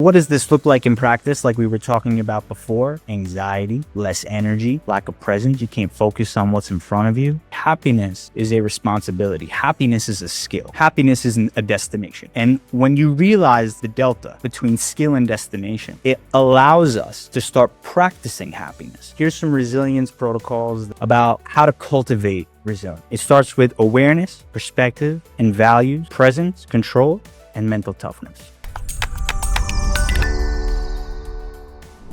What does this look like in practice? Like we were talking about before, anxiety, less energy, lack of presence. You can't focus on what's in front of you. Happiness is a responsibility. Happiness is a skill. Happiness isn't a destination. And when you realize the delta between skill and destination, it allows us to start practicing happiness. Here's some resilience protocols about how to cultivate resilience. It starts with awareness, perspective, and values, presence, control, and mental toughness.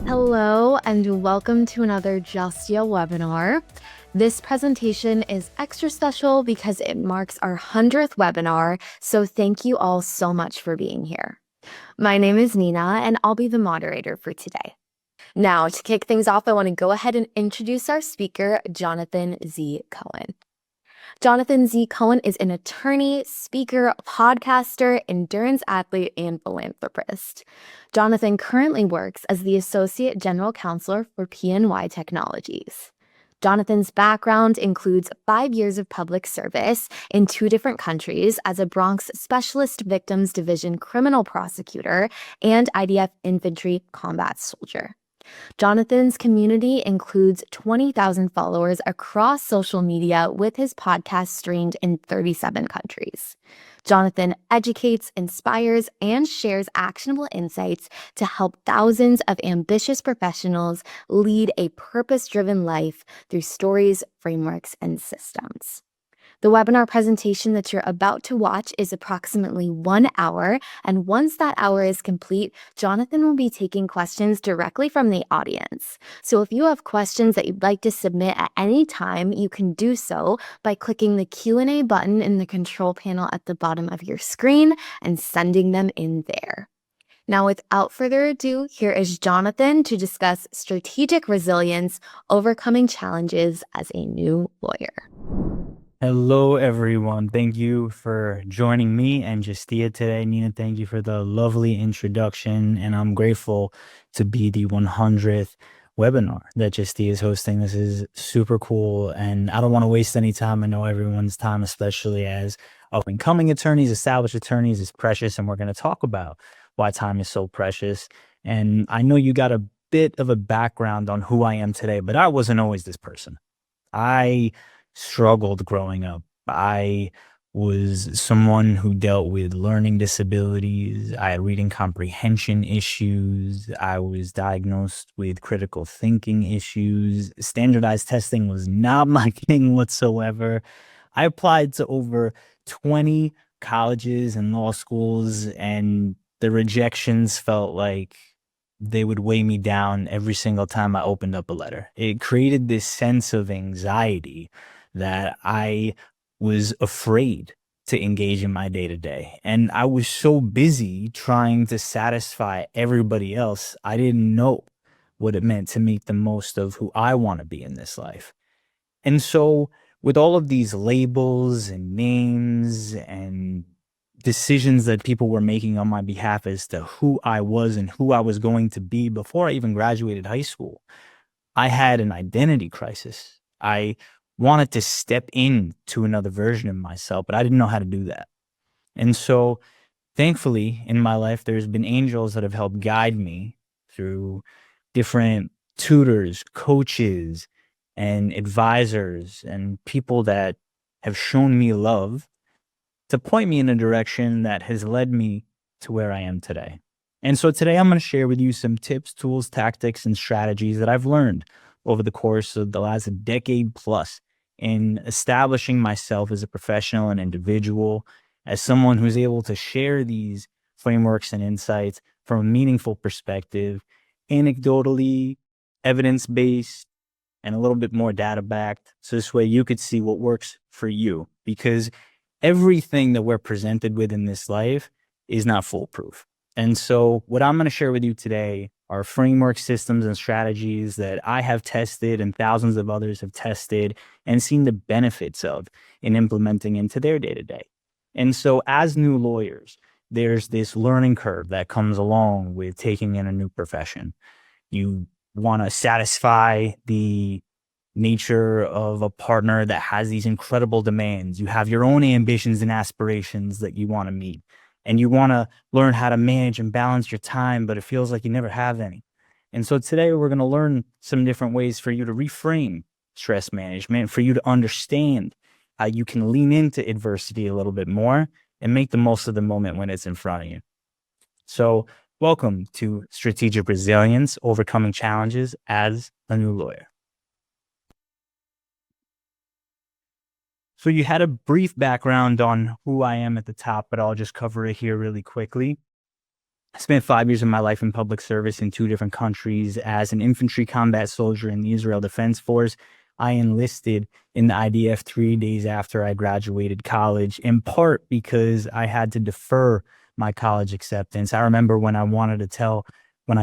Hello and welcome to another Justia webinar. This presentation is extra special because it marks our 100th webinar, so thank you all so much for being here. My name is Nina and I'll be the moderator for today. Now, to kick things off, I want to go ahead and introduce our speaker, Jonathan Z. Cohen. Jonathan Z. Cohen is an attorney, speaker, podcaster, endurance athlete, and philanthropist. Jonathan currently works as the Associate General Counsel for PNY Technologies. Jonathan's background includes 5 years of public service in 2 different countries as a Bronx Specialist Victims Division criminal prosecutor and IDF infantry combat soldier. Jonathan's community includes 20,000 followers across social media with his podcast streamed in 37 countries. Jonathan educates, inspires, and shares actionable insights to help thousands of ambitious professionals lead a purpose-driven life through stories, frameworks, and systems. The webinar presentation that you're about to watch is approximately 1 hour, and once that hour is complete, Jonathan will be taking questions directly from the audience. So if you have questions that you'd like to submit at any time, you can do so by clicking the Q&A button in the control panel at the bottom of your screen and sending them in there. Now, without further ado, here is Jonathan to discuss strategic resilience, overcoming challenges as a new lawyer. Hello, everyone. Thank you for joining me and Justia today. Nina, thank you for the lovely introduction. And I'm grateful to be the 100th webinar that Justia is hosting. This is super cool. And I don't want to waste any time. I know everyone's time, especially as up-and-coming attorneys, established attorneys, is precious. And we're going to talk about why time is so precious. And I know you got a bit of a background on who I am today, but I wasn't always this person. I struggled growing up. I was someone who dealt with learning disabilities. I had reading comprehension issues. I was diagnosed with critical thinking issues. Standardized testing was not my thing whatsoever. I applied to over 20 colleges and law schools, and the rejections felt like they would weigh me down every single time I opened up a letter. It created this sense of anxiety that I was afraid to engage in my day-to-day. And I was so busy trying to satisfy everybody else, I didn't know what it meant to make the most of who I want to be in this life. And so with all of these labels and names and decisions that people were making on my behalf as to who I was and who I was going to be before I even graduated high school, I had an identity crisis. I wanted to step into another version of myself, but I didn't know how to do that. And so thankfully in my life, there's been angels that have helped guide me through different tutors, coaches, and advisors, and people that have shown me love to point me in a direction that has led me to where I am today. And so today I'm going to share with you some tips, tools, tactics, and strategies that I've learned over the course of the last decade plus in establishing myself as a professional and individual, as someone who's able to share these frameworks and insights from a meaningful perspective, anecdotally, evidence-based, and a little bit more data-backed. So this way you could see what works for you, because everything that we're presented with in this life is not foolproof. And so what I'm going to share with you today are framework systems and strategies that I have tested and thousands of others have tested and seen the benefits of in implementing into their day-to-day. And so as new lawyers, there's this learning curve that comes along with taking in a new profession. You want to satisfy the nature of a partner that has these incredible demands. You have your own ambitions and aspirations that you want to meet. and you want to learn how to manage and balance your time, but it feels like you never have any. And so today we're going to learn some different ways for you to reframe stress management, for you to understand how you can lean into adversity a little bit more and make the most of the moment when it's in front of you. So, welcome to Strategic Resilience, Overcoming Challenges as a New Lawyer. So, you had a brief background on who I am at the top, but I'll just cover it here really quickly. I spent 5 years of my life in public service in 2 different countries as an infantry combat soldier in the Israel Defense Force. I enlisted in the IDF 3 days after I graduated college, in part because I had to defer my college acceptance. I remember when I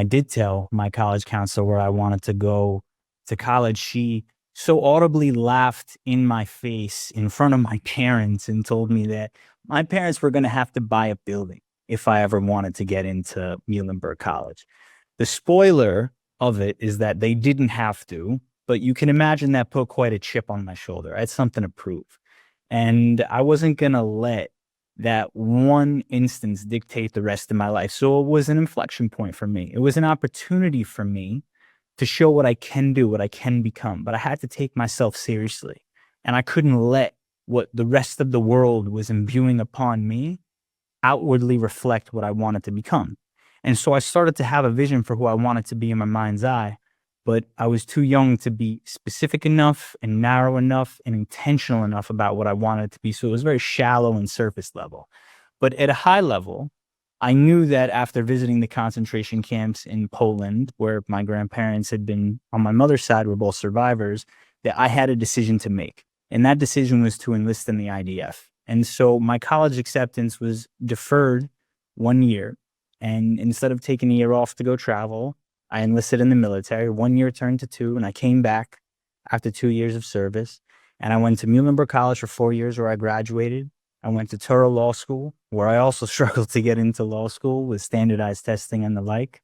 did tell my college counselor where I wanted to go to college, she so audibly laughed in my face in front of my parents and told me that my parents were going to have to buy a building if I ever wanted to get into Muhlenberg College. The spoiler of it is that they didn't have to, but you can imagine that put quite a chip on my shoulder. I had something to prove. And I wasn't going to let that one instance dictate the rest of my life. So it was an inflection point for me. It was an opportunity for me to show what I can do, what I can become. But I had to take myself seriously. And I couldn't let what the rest of the world was imbuing upon me outwardly reflect what I wanted to become. And so I started to have a vision for who I wanted to be in my mind's eye, but I was too young to be specific enough and narrow enough and intentional enough about what I wanted to be. So it was very shallow and surface level. But at a high level, I knew that after visiting the concentration camps in Poland, where my grandparents had been on my mother's side, were both survivors, that I had a decision to make. And that decision was to enlist in the IDF. And so my college acceptance was deferred 1 year. And instead of taking a year off to go travel, I enlisted in the military. 1 year turned to 2, and I came back after 2 years of service. And I went to Muhlenberg College for 4 years, where I graduated. I went to Touro Law School, where I also struggled to get into law school with standardized testing and the like.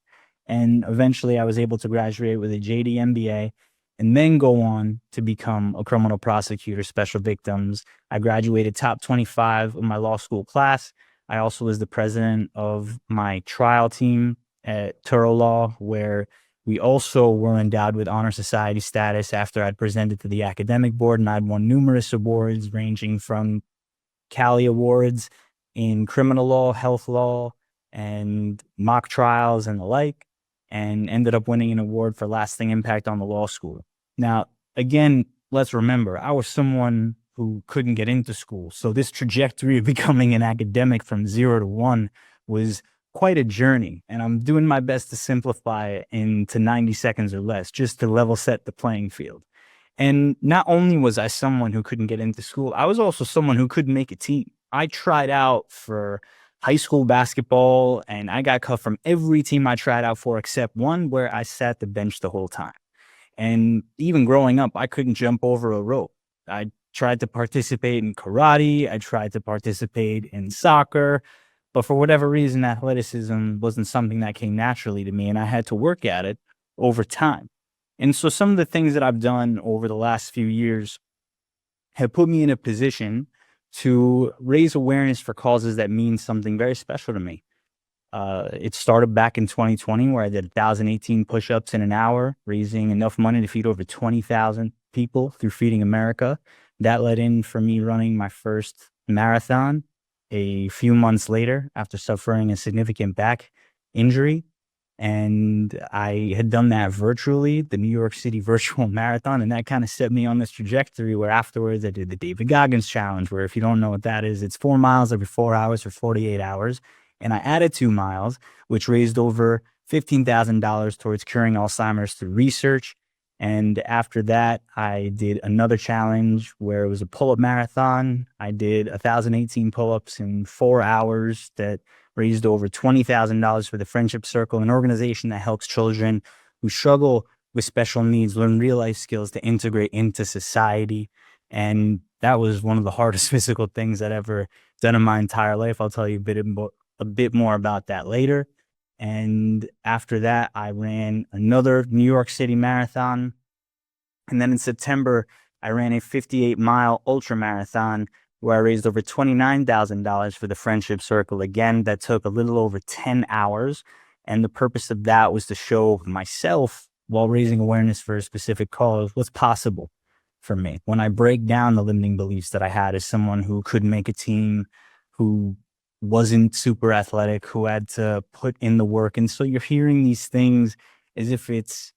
And eventually I was able to graduate with a JD MBA and then go on to become a criminal prosecutor, special victims. I graduated top 25 of my law school class. I also was the president of my trial team at Touro Law, where we also were endowed with honor society status after I'd presented to the academic board, and I'd won numerous awards ranging from Cali Awards in criminal law, health law, and mock trials and the like, and ended up winning an award for lasting impact on the law school. Now, again, let's remember, I was someone who couldn't get into school. So this trajectory of becoming an academic from 0 to 1 was quite a journey. And I'm doing my best to simplify it into 90 seconds or less, just to level set the playing field. And not only was I someone who couldn't get into school, I was also someone who couldn't make a team. I tried out for high school basketball and I got cut from every team I tried out for except one, where I sat the bench the whole time. And even growing up, I couldn't jump over a rope. I tried to participate in karate. I tried to participate in soccer. But for whatever reason, athleticism wasn't something that came naturally to me. And I had to work at it over time. And so some of the things that I've done over the last few years have put me in a position to raise awareness for causes that mean something very special to me. It started back in 2020, where I did 1,018 push-ups in an hour, raising enough money to feed over 20,000 people through Feeding America. That led in for me running my first marathon a few months later after suffering a significant back injury. And I had done that virtually, the New York City virtual marathon. And that kind of set me on this trajectory where afterwards I did the David Goggins challenge, where if you don't know what that is, it's 4 miles every 4 hours for 48 hours. And I added 2 miles, which raised over $15,000 towards curing Alzheimer's through research. And after that, I did another challenge where it was a pull-up marathon. I did 1,018 pull-ups in 4 hours that raised over $20,000 for the Friendship Circle, an organization that helps children who struggle with special needs learn real life skills to integrate into society. And that was one of the hardest physical things I'd ever done in my entire life. I'll tell you a bit more about that later. And after that, I ran another New York City marathon. And then in September, I ran a 58-mile ultra marathon where I raised over $29,000 for the friendship circle. Again, that took a little over 10 hours. And the purpose of that was to show myself, while raising awareness for a specific cause, what's possible for me. When I break down the limiting beliefs that I had as someone who couldn't make a team, who wasn't super athletic, who had to put in the work. And so you're hearing these things as if it's,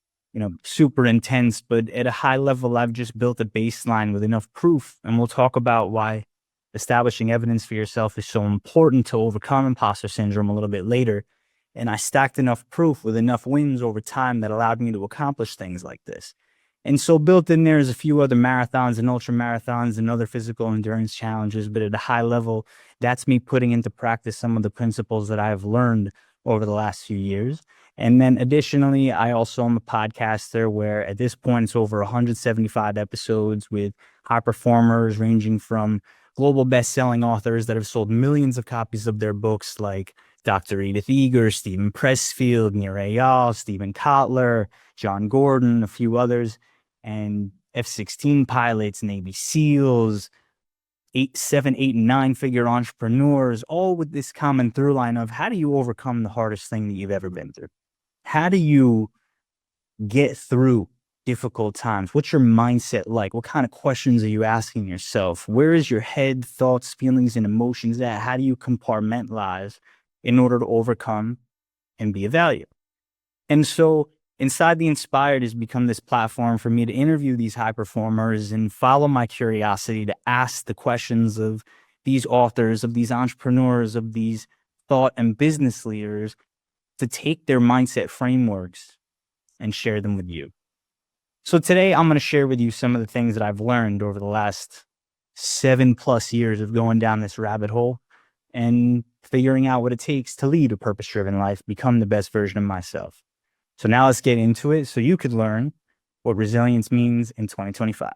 super intense, but at a high level, I've just built a baseline with enough proof. And we'll talk about why establishing evidence for yourself is so important to overcome imposter syndrome a little bit later. And I stacked enough proof with enough wins over time that allowed me to accomplish things like this. And so built in there is a few other marathons and ultra marathons and other physical endurance challenges. But at a high level, that's me putting into practice some of the principles that I have learned over the last few years. And then additionally, I also am a podcaster where at this point it's over 175 episodes with high performers ranging from global best-selling authors that have sold millions of copies of their books like Dr. Edith Eger, Stephen Pressfield, Nir Eyal, Stephen Kotler, John Gordon, a few others, and F-16 pilots, Navy SEALs, 8, 7, 8, and 9-figure entrepreneurs, all with this common through line of how do you overcome the hardest thing that you've ever been through? How do you get through difficult times? What's your mindset like? What kind of questions are you asking yourself? Where is your head, thoughts, feelings, and emotions at? How do you compartmentalize in order to overcome and be of value? And so Inside the Inspired has become this platform for me to interview these high performers and follow my curiosity to ask the questions of these authors, of these entrepreneurs, of these thought and business leaders, to take their mindset frameworks and share them with you. So today I'm going to share with you some of the things that I've learned over the last 7+ years of going down this rabbit hole and figuring out what it takes to lead a purpose-driven life, become the best version of myself. So now let's get into it so you could learn what resilience means in 2025.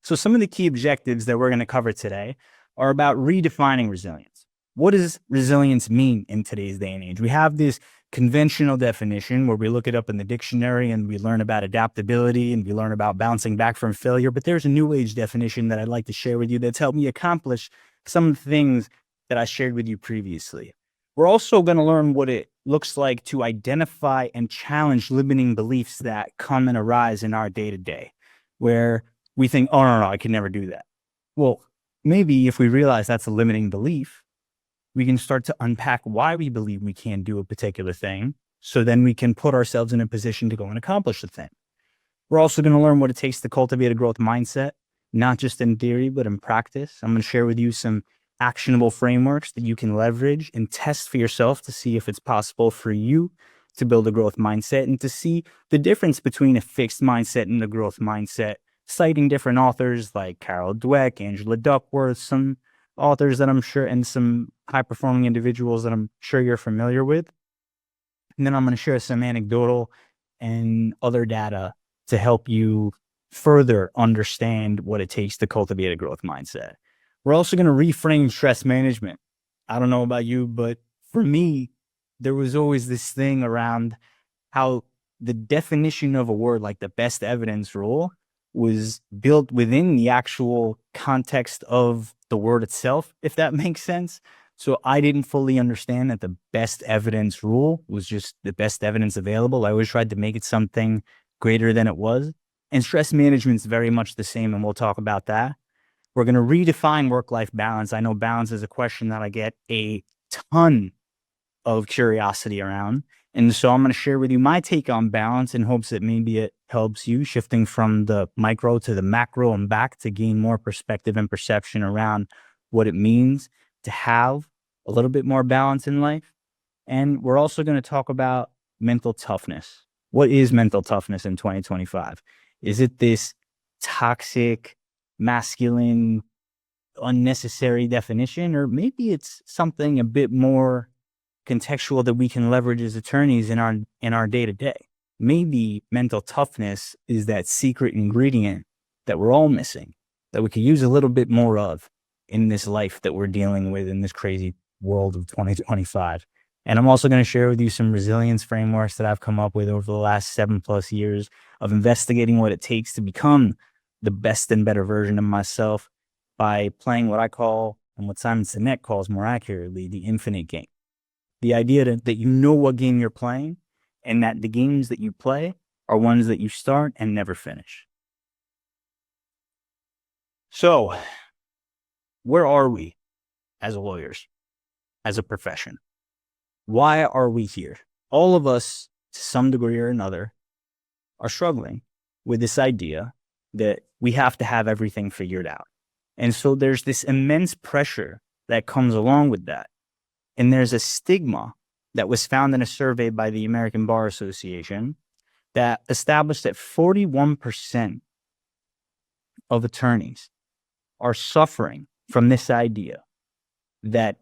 So some of the key objectives that we're going to cover today are about redefining resilience. What does resilience mean in today's day and age? We have this conventional definition where we look it up in the dictionary and we learn about adaptability and we learn about bouncing back from failure. But there's a new age definition that I'd like to share with you that's helped me accomplish some of the things that I shared with you previously. We're also going to learn what it looks like to identify and challenge limiting beliefs that come and arise in our day-to-day, where we think, oh, no, I can never do that. Well, maybe if we realize that's a limiting belief, we can start to unpack why we believe we can't do a particular thing. So then we can put ourselves in a position to go and accomplish the thing. We're also going to learn what it takes to cultivate a growth mindset, not just in theory, but in practice. I'm going to share with you some actionable frameworks that you can leverage and test for yourself to see if it's possible for you to build a growth mindset and to see the difference between a fixed mindset and a growth mindset, citing different authors like Carol Dweck, Angela Duckworth, some authors that I'm sure, and some high-performing individuals that I'm sure you're familiar with. And then I'm going to share some anecdotal and other data to help you further understand what it takes to cultivate a growth mindset. We're also going to reframe stress management. I don't know about you, but for me, there was always this thing around how the definition of a word like the best evidence rule was built within the actual context of the word itself, if that makes sense. So I didn't fully understand that the best evidence rule was just the best evidence available. I always tried to make it something greater than it was. And stress management is very much the same, and we'll talk about that. We're going to redefine work-life balance. I know balance is a question that I get a ton of curiosity around. And so I'm going to share with you my take on balance in hopes that maybe it helps you shifting from the micro to the macro and back to gain more perspective and perception around what it means to have a little bit more balance in life. And we're also going to talk about mental toughness. What is mental toughness in 2025? Is it this toxic, masculine, unnecessary definition, or maybe it's something a bit more contextual that we can leverage as attorneys in our day-to-day? Maybe mental toughness is that secret ingredient that we're all missing, that we could use a little bit more of in this life that we're dealing with in this crazy world of 2025. And I'm also going to share with you some resilience frameworks that I've come up with over the last 7+ years of investigating what it takes to become the best and better version of myself by playing what I call, and what Simon Sinek calls more accurately, the infinite game. The idea that you know what game you're playing and that the games that you play are ones that you start and never finish. So, where are we as lawyers, as a profession? Why are we here? All of us, to some degree or another, are struggling with this idea that we have to have everything figured out. And so there's this immense pressure that comes along with that. And there's a stigma that was found in a survey by the American Bar Association that established that 41% of attorneys are suffering from this idea that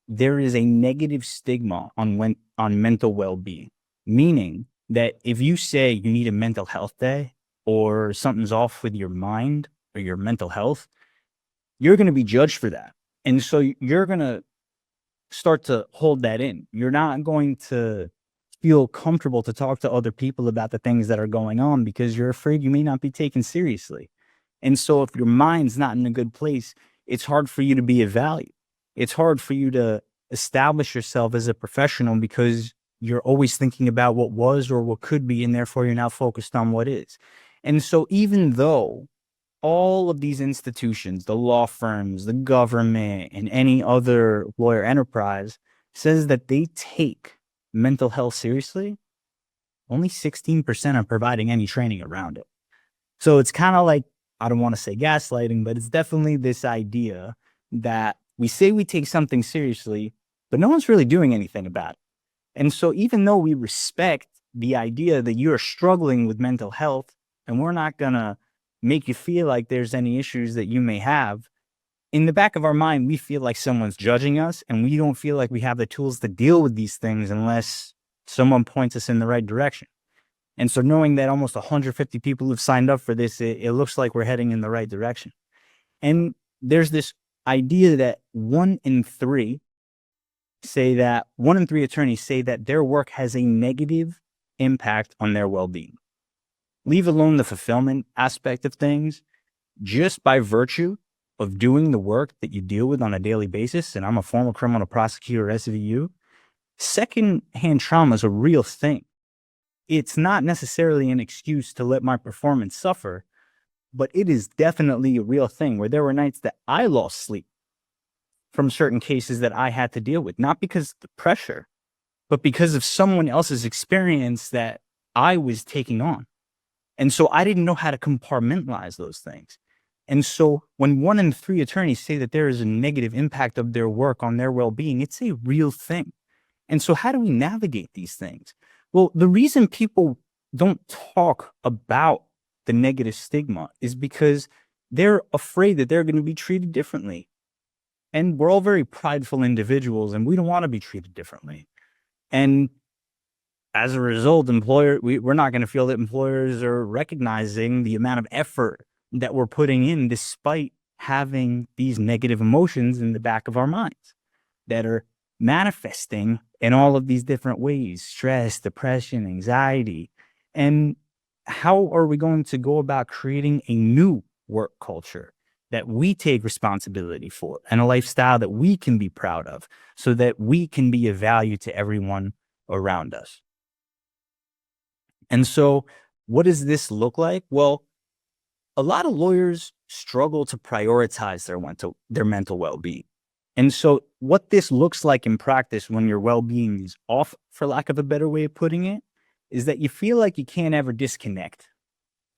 there is a negative stigma on mental well-being, meaning that if you say you need a mental health day or something's off with your mind or your mental health, you're going to be judged for that. And so you're going to start to hold that in. You're not going to feel comfortable to talk to other people about the things that are going on because you're afraid you may not be taken seriously. And so if your mind's not in a good place, it's hard for you to be of value. It's hard for you to establish yourself as a professional because you're always thinking about what was or what could be, and therefore you're now focused on what is. And so even though all of these institutions, the law firms, the government, and any other lawyer enterprise says that they take mental health seriously, only 16% are providing any training around it. So it's kind of like, I don't want to say gaslighting, but it's definitely this idea that we say we take something seriously, but no one's really doing anything about it. And so even though we respect the idea that you're struggling with mental health and we're not going to make you feel like there's any issues that you may have, in the back of our mind, we feel like someone's judging us and we don't feel like we have the tools to deal with these things unless someone points us in the right direction. And so knowing that almost 150 people have signed up for this, it looks like we're heading in the right direction. And there's this idea that one in three attorneys say that their work has a negative impact on their well-being. Leave alone the fulfillment aspect of things, just by virtue of doing the work that you deal with on a daily basis, and I'm a former criminal prosecutor, SVU, secondhand trauma is a real thing. It's not necessarily an excuse to let my performance suffer, but it is definitely a real thing where there were nights that I lost sleep from certain cases that I had to deal with, not because of the pressure, but because of someone else's experience that I was taking on. And so I didn't know how to compartmentalize those things. And so when one in three attorneys say that there is a negative impact of their work on their well-being, it's a real thing. And so how do we navigate these things? Well, the reason people don't talk about the negative stigma is because they're afraid that they're going to be treated differently. And we're all very prideful individuals and we don't want to be treated differently. And as a result, we're not going to feel that employers are recognizing the amount of effort that we're putting in despite having these negative emotions in the back of our minds that are manifesting in all of these different ways: stress, depression, anxiety. And how are we going to go about creating a new work culture that we take responsibility for and a lifestyle that we can be proud of so that we can be of value to everyone around us? And so what does this look like? Well, a lot of lawyers struggle to prioritize their mental well-being. And so what this looks like in practice when your well-being is off, for lack of a better way of putting it, is that you feel like you can't ever disconnect.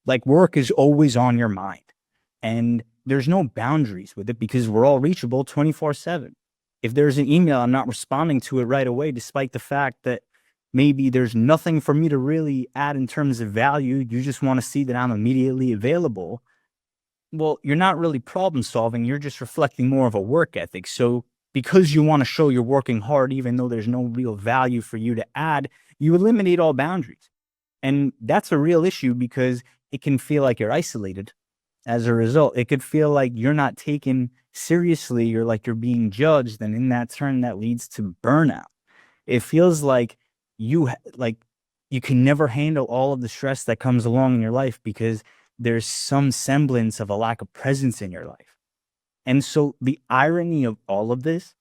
Like work is always on your mind and there's no boundaries with it because we're all reachable 24/7. If there's an email, I'm not responding to it right away, despite the fact that maybe there's nothing for me to really add in terms of value. You just want to see that I'm immediately available. Well, you're not really problem solving. You're just reflecting more of a work ethic. So because you want to show you're working hard, even though there's no real value for you to add, you eliminate all boundaries. And that's a real issue because it can feel like you're isolated as a result. It could feel like you're not taken seriously or like you're being judged. And in that turn, that leads to burnout. It feels like you can never handle all of the stress that comes along in your life because there's some semblance of a lack of presence in your life. And so the irony of all of this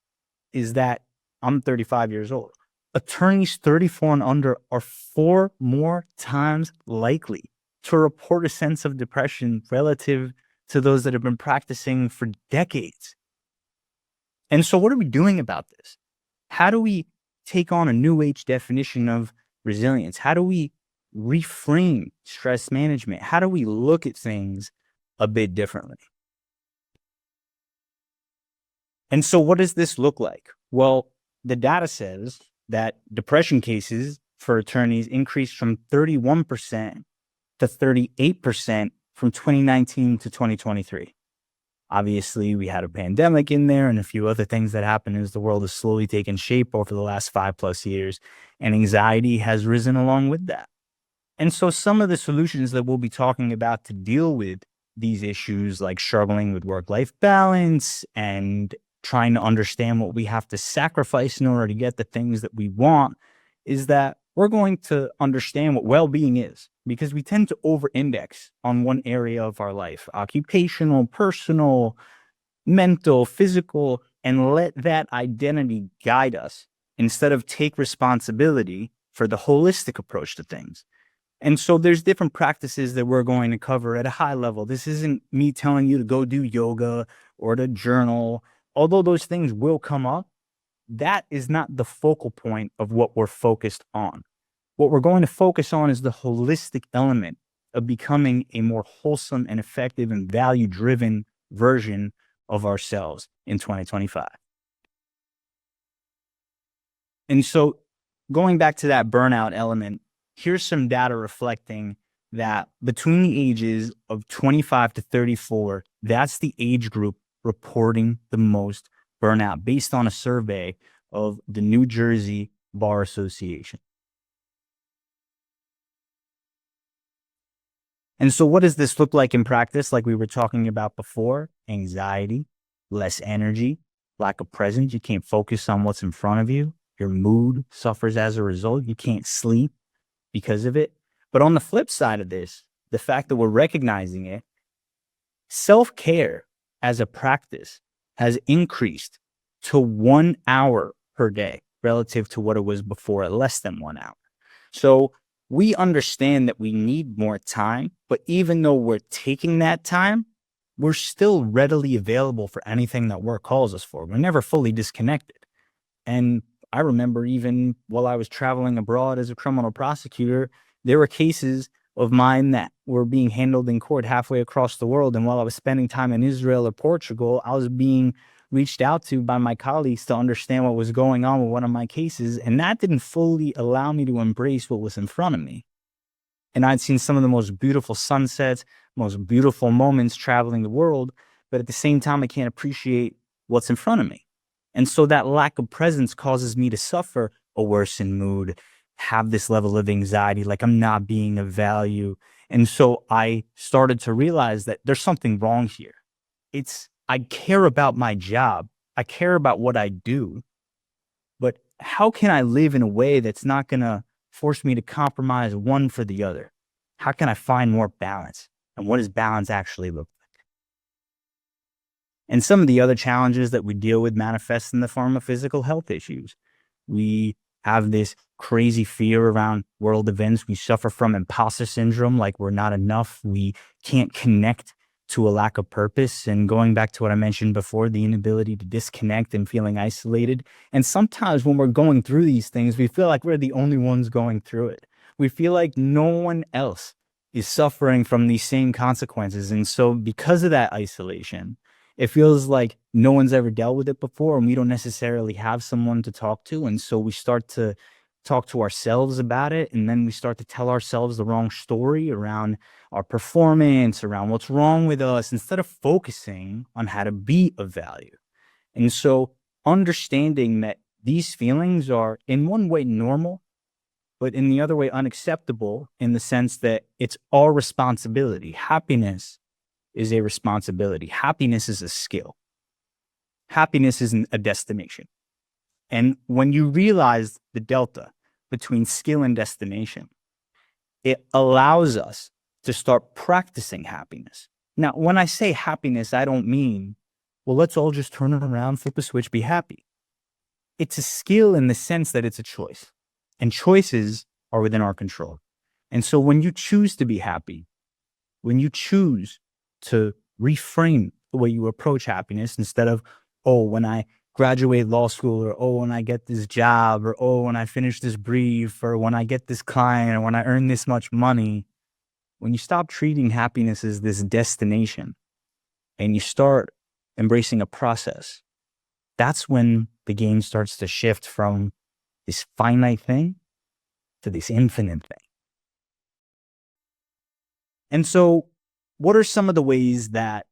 is that I'm 35 years old. Attorneys 34 and under are 4 more times likely to report a sense of depression relative to those that have been practicing for decades. And so what are we doing about this? How do we take on a new age definition of resilience? How do we reframe stress management? How do we look at things a bit differently? And so what does this look like? Well, the data says that depression cases for attorneys increased from 31% to 38% from 2019 to 2023. Obviously, we had a pandemic in there and a few other things that happened as the world has slowly taken shape over the last 5+ years, and anxiety has risen along with that. And so some of the solutions that we'll be talking about to deal with these issues, like struggling with work-life balance and trying to understand what we have to sacrifice in order to get the things that we want, is that we're going to understand what well-being is, because we tend to over-index on one area of our life, occupational, personal, mental, physical, and let that identity guide us instead of take responsibility for the holistic approach to things. And so there's different practices that we're going to cover at a high level. This isn't me telling you to go do yoga or to journal. Although those things will come up, that is not the focal point of what we're focused on. What we're going to focus on is the holistic element of becoming a more wholesome and effective and value-driven version of ourselves in 2025. And so going back to that burnout element, here's some data reflecting that between the ages of 25 to 34, that's the age group reporting the most burnout based on a survey of the New Jersey Bar Association. And so what does this look like in practice? Like we were talking about before, anxiety, less energy, lack of presence. You can't focus on what's in front of you. Your mood suffers as a result. You can't sleep because of it. But on the flip side of this, the fact that we're recognizing it, self-care as a practice has increased to 1 hour per day relative to what it was before at less than 1 hour. So we understand that we need more time, but even though we're taking that time, we're still readily available for anything that work calls us for. We're never fully disconnected. And I remember even while I was traveling abroad as a criminal prosecutor, there were cases of mine that were being handled in court halfway across the world. And while I was spending time in Israel or Portugal, I was being reached out to by my colleagues to understand what was going on with one of my cases. And that didn't fully allow me to embrace what was in front of me. And I'd seen some of the most beautiful sunsets, most beautiful moments traveling the world. But at the same time, I can't appreciate what's in front of me. And so that lack of presence causes me to suffer a worsened mood, have this level of anxiety, like I'm not being of value. And so I started to realize that there's something wrong here. I care about my job. I care about what I do, but how can I live in a way that's not going to force me to compromise one for the other? How can I find more balance? And what does balance actually look like? And some of the other challenges that we deal with manifest in the form of physical health issues. We have this crazy fear around world events. We suffer from imposter syndrome, like we're not enough. We can't connect to a lack of purpose. And going back to what I mentioned before, the inability to disconnect and feeling isolated. And sometimes when we're going through these things, we feel like we're the only ones going through it. We feel like no one else is suffering from these same consequences. And so because of that isolation, it feels like no one's ever dealt with it before, and we don't necessarily have someone to talk to. And so we start to talk to ourselves about it, and then we start to tell ourselves the wrong story around our performance, around what's wrong with us, instead of focusing on how to be of value. And so understanding that these feelings are in one way normal, but in the other way unacceptable, in the sense that it's our responsibility. Happiness is a responsibility. Happiness is a skill. Happiness isn't a destination. And when you realize the delta between skill and destination, it allows us to start practicing happiness. Now, when I say happiness, I don't mean well, let's all just turn around, flip a switch, be happy. It's a skill in the sense that it's a choice, and choices are within our control. And so when you choose to be happy, when you choose to reframe the way you approach happiness instead of, oh, when I graduate law school, or oh, when I get this job, or oh, when I finish this brief, or when I get this client, or when I earn this much money, when you stop treating happiness as this destination and you start embracing a process, that's when the game starts to shift from this finite thing to this infinite thing. And so, what are some of the ways that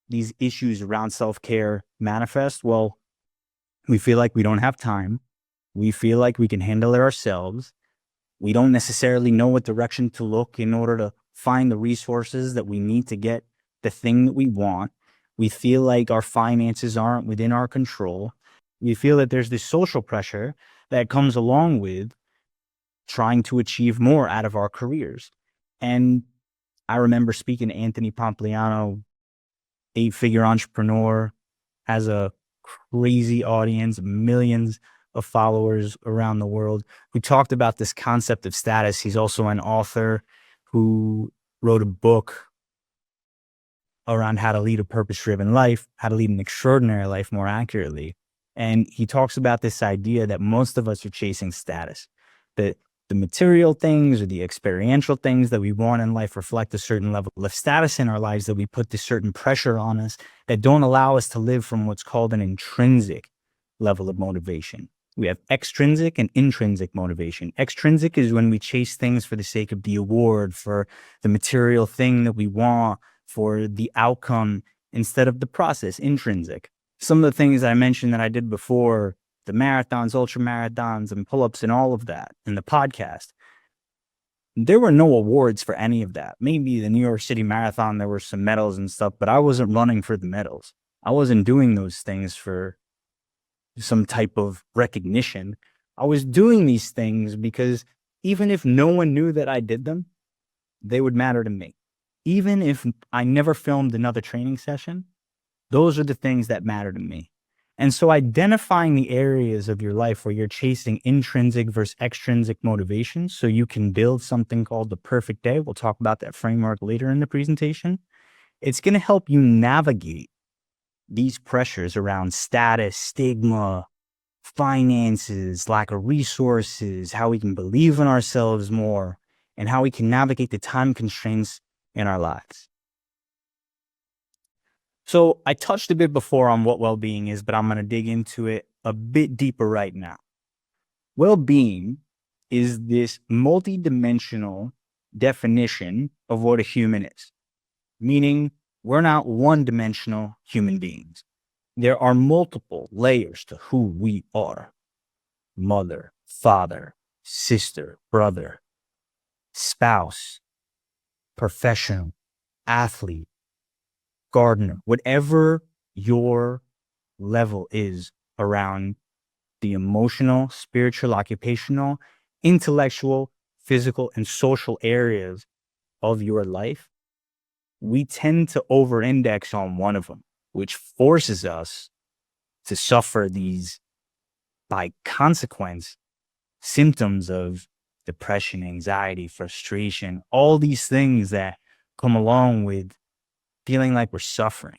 these issues around self-care manifest? Well, we feel like we don't have time. We feel like we can handle it ourselves. We don't necessarily know what direction to look in order to find the resources that we need to get the thing that we want. We feel like our finances aren't within our control. We feel that there's this social pressure that comes along with trying to achieve more out of our careers. And I remember speaking to Anthony Pompliano, 8-figure entrepreneur, has a crazy audience, millions of followers around the world, who talked about this concept of status. He's also an author who wrote a book around how to lead a purpose-driven life, how to lead an extraordinary life more accurately. And he talks about this idea that most of us are chasing status, that the material things or the experiential things that we want in life reflect a certain level of status in our lives, that we put this certain pressure on us that don't allow us to live from what's called an intrinsic level of motivation. We have extrinsic and intrinsic motivation. Extrinsic is when we chase things for the sake of the award, for the material thing that we want, for the outcome instead of the process. Intrinsic. Some of the things I mentioned that I did before, the marathons, ultra marathons, and pull-ups and all of that in the podcast, there were no awards for any of that. Maybe the New York City Marathon, there were some medals and stuff, but I wasn't running for the medals. I wasn't doing those things for some type of recognition. I was doing these things because even if no one knew that I did them, they would matter to me. Even if I never filmed another training session, those are the things that matter to me. And so identifying the areas of your life where you're chasing intrinsic versus extrinsic motivation so you can build something called the perfect day. We'll talk about that framework later in the presentation. It's going to help you navigate these pressures around status, stigma, finances, lack of resources, how we can believe in ourselves more, and how we can navigate the time constraints in our lives. So I touched a bit before on what well-being is, but I'm going to dig into it a bit deeper right now. Well-being is this multidimensional definition of what a human is, meaning we're not one-dimensional human beings. There are multiple layers to who we are: mother, father, sister, brother, spouse, professional, athlete, gardener, whatever your level is around the emotional, spiritual, occupational, intellectual, physical, and social areas of your life, we tend to over-index on one of them, which forces us to suffer these, by consequence, symptoms of depression, anxiety, frustration, all these things that come along with feeling like we're suffering.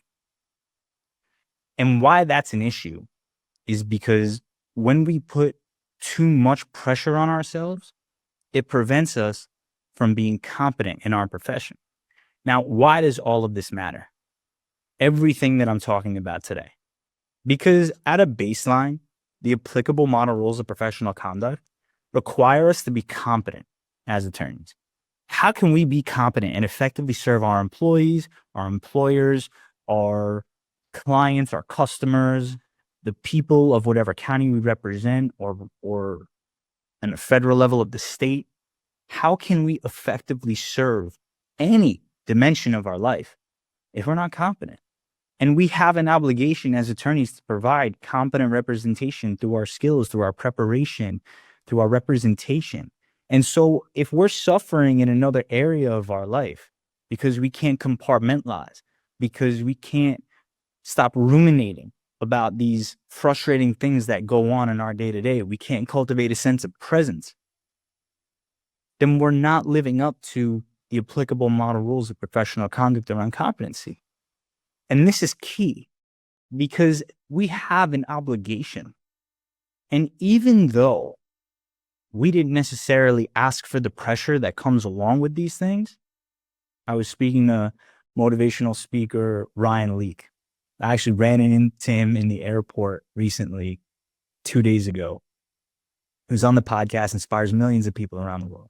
And why that's an issue is because when we put too much pressure on ourselves, it prevents us from being competent in our profession. Now, why does all of this matter? Everything that I'm talking about today. Because at a baseline, the applicable model rules of professional conduct require us to be competent as attorneys. How can we be competent and effectively serve our employees, our employers, our clients, our customers, the people of whatever county we represent, or on a federal level of the state? How can we effectively serve any dimension of our life if we're not competent? And we have an obligation as attorneys to provide competent representation through our skills, through our preparation, through our representation. And so if we're suffering in another area of our life because we can't compartmentalize, because we can't stop ruminating about these frustrating things that go on in our day to day, we can't cultivate a sense of presence, then we're not living up to the applicable model rules of professional conduct around competency. And this is key because we have an obligation. And even though we didn't necessarily ask for the pressure that comes along with these things, I was speaking to motivational speaker Ryan Leake. I actually ran into him in the airport recently, 2 days ago. Who's on the podcast, inspires millions of people around the world.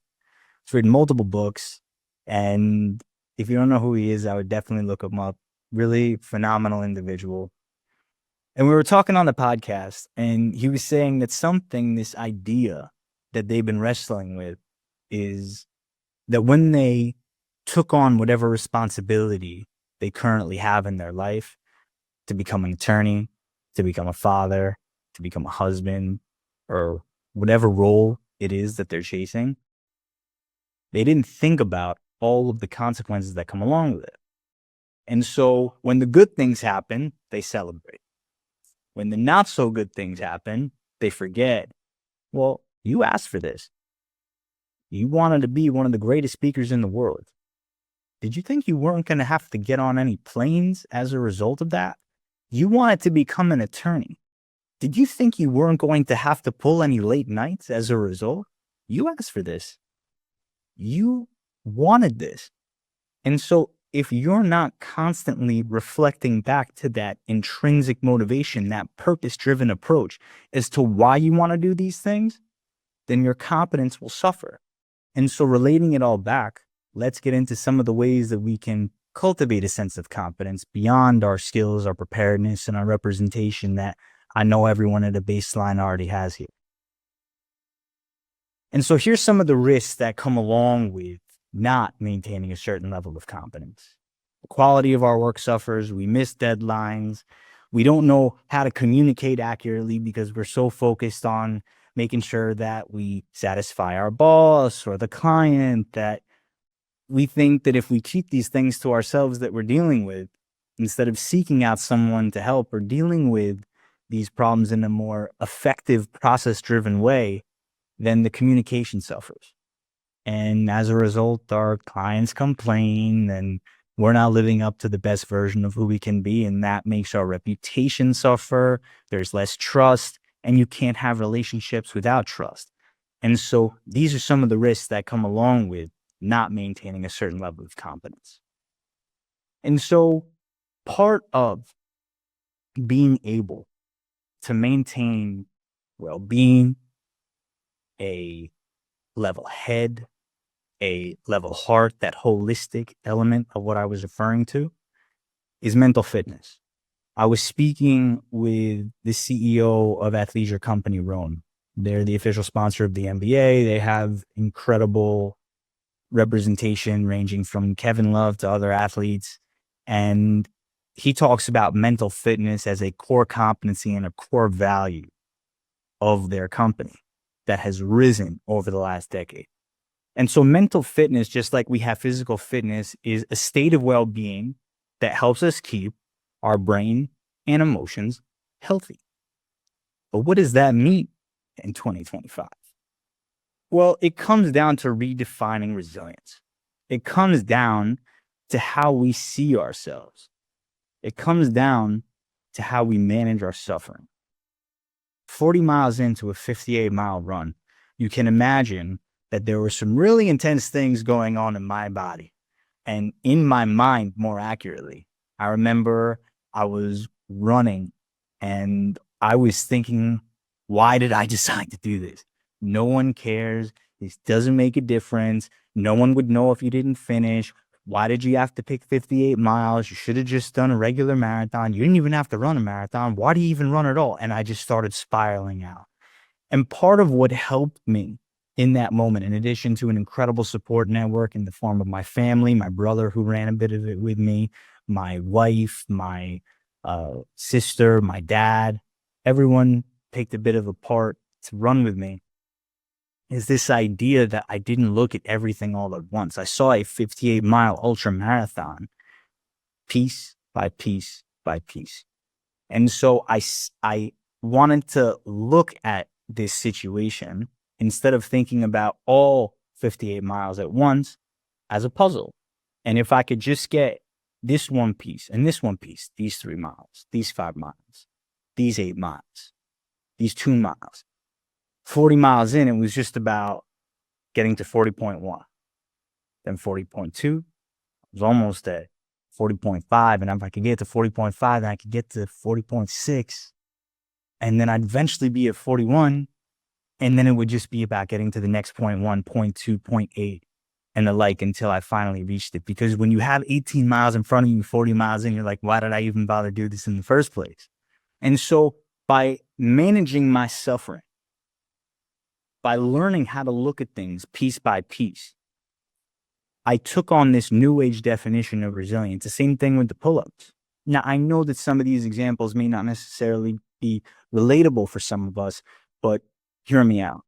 He's written multiple books. And if you don't know who he is, I would definitely look him up. Really phenomenal individual. And we were talking on the podcast, and he was saying that this idea that they've been wrestling with is that when they took on whatever responsibility they currently have in their life, to become an attorney, to become a father, to become a husband, or whatever role it is that they're chasing, they didn't think about all of the consequences that come along with it. And so when the good things happen, they celebrate. When the not so good things happen, they forget. Well, you asked for this. You wanted to be one of the greatest speakers in the world. Did you think you weren't going to have to get on any planes as a result of that? You wanted to become an attorney. Did you think you weren't going to have to pull any late nights as a result? You asked for this. You wanted this. And so if you're not constantly reflecting back to that intrinsic motivation, that purpose-driven approach as to why you want to do these things, then your competence will suffer. And so relating it all back, let's get into some of the ways that we can cultivate a sense of competence beyond our skills, our preparedness, and our representation that I know everyone at a baseline already has here. And so here's some of the risks that come along with not maintaining a certain level of competence. The quality of our work suffers. We miss deadlines. We don't know how to communicate accurately because we're so focused on making sure that we satisfy our boss or the client that we think that if we keep these things to ourselves that we're dealing with, instead of seeking out someone to help or dealing with these problems in a more effective, process-driven way, then the communication suffers. And as a result, our clients complain and we're not living up to the best version of who we can be. And that makes our reputation suffer. There's less trust, and you can't have relationships without trust. And so these are some of the risks that come along with not maintaining a certain level of competence. And so part of being able to maintain well-being, a level head, a level heart, that holistic element of what I was referring to, is mental fitness. I was speaking with the CEO of athleisure company Roan. They're the official sponsor of the NBA. They have incredible representation ranging from Kevin Love to other athletes. And he talks about mental fitness as a core competency and a core value of their company that has risen over the last decade. And so mental fitness, just like we have physical fitness, is a state of well-being that helps us keep our brain and emotions healthy. But what does that mean in 2025? Well, it comes down to redefining resilience. It comes down to how we see ourselves. It comes down to how we manage our suffering. 40 miles into a 58-mile run, you can imagine that there were some really intense things going on in my body and in my mind, more accurately. I remember I was running and I was thinking, why did I decide to do this? No one cares. This doesn't make a difference. No one would know if you didn't finish. Why did you have to pick 58 miles? You should have just done a regular marathon. You didn't even have to run a marathon. Why do you even run at all? And I just started spiraling out. And part of what helped me in that moment, in addition to an incredible support network in the form of my family, my brother who ran a bit of it with me, my wife, my sister, my dad, everyone picked a bit of a part to run with me, is this idea that I didn't look at everything all at once. I saw a 58-mile ultra marathon piece by piece by piece. And so I wanted to look at this situation instead of thinking about all 58 miles at once as a puzzle. And if I could just get this one piece and this one piece, these 3 miles, these 5 miles, these 8 miles, these 2 miles, 40 miles in, it was just about getting to 40.1, then 40.2. I was almost at 40.5. And if I could get to 40.5, then I could get to 40.6. And then I'd eventually be at 41. And then it would just be about getting to the next point 1, point 2, point 8, and the like until I finally reached it. Because when you have 18 miles in front of you, 40 miles in, you're like, why did I even bother do this in the first place? And so by managing my suffering, by learning how to look at things piece by piece, I took on this new age definition of resilience. The same thing with the pull-ups. Now, I know that some of these examples may not necessarily be relatable for some of us, but hear me out.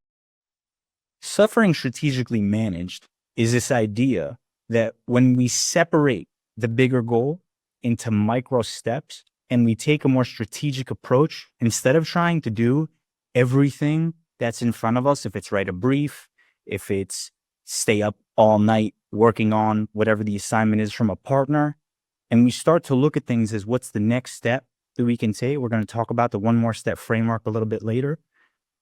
Suffering strategically managed is this idea that when we separate the bigger goal into micro steps and we take a more strategic approach, instead of trying to do everything that's in front of us, if it's write a brief, if it's stay up all night working on whatever the assignment is from a partner, and we start to look at things as what's the next step that we can take. We're going to talk about the one more step framework a little bit later.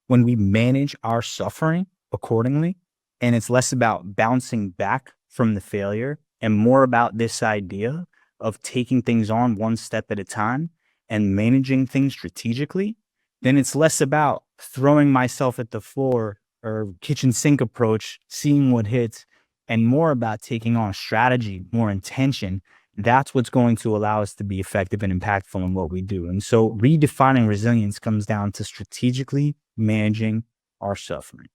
When we manage our suffering accordingly, and it's less about bouncing back from the failure and more about this idea of taking things on one step at a time and managing things strategically, then it's less about throwing myself at the floor or kitchen sink approach, seeing what hits, and more about taking on strategy, more intention. That's what's going to allow us to be effective and impactful in what we do. And so redefining resilience comes down to strategically managing our suffering.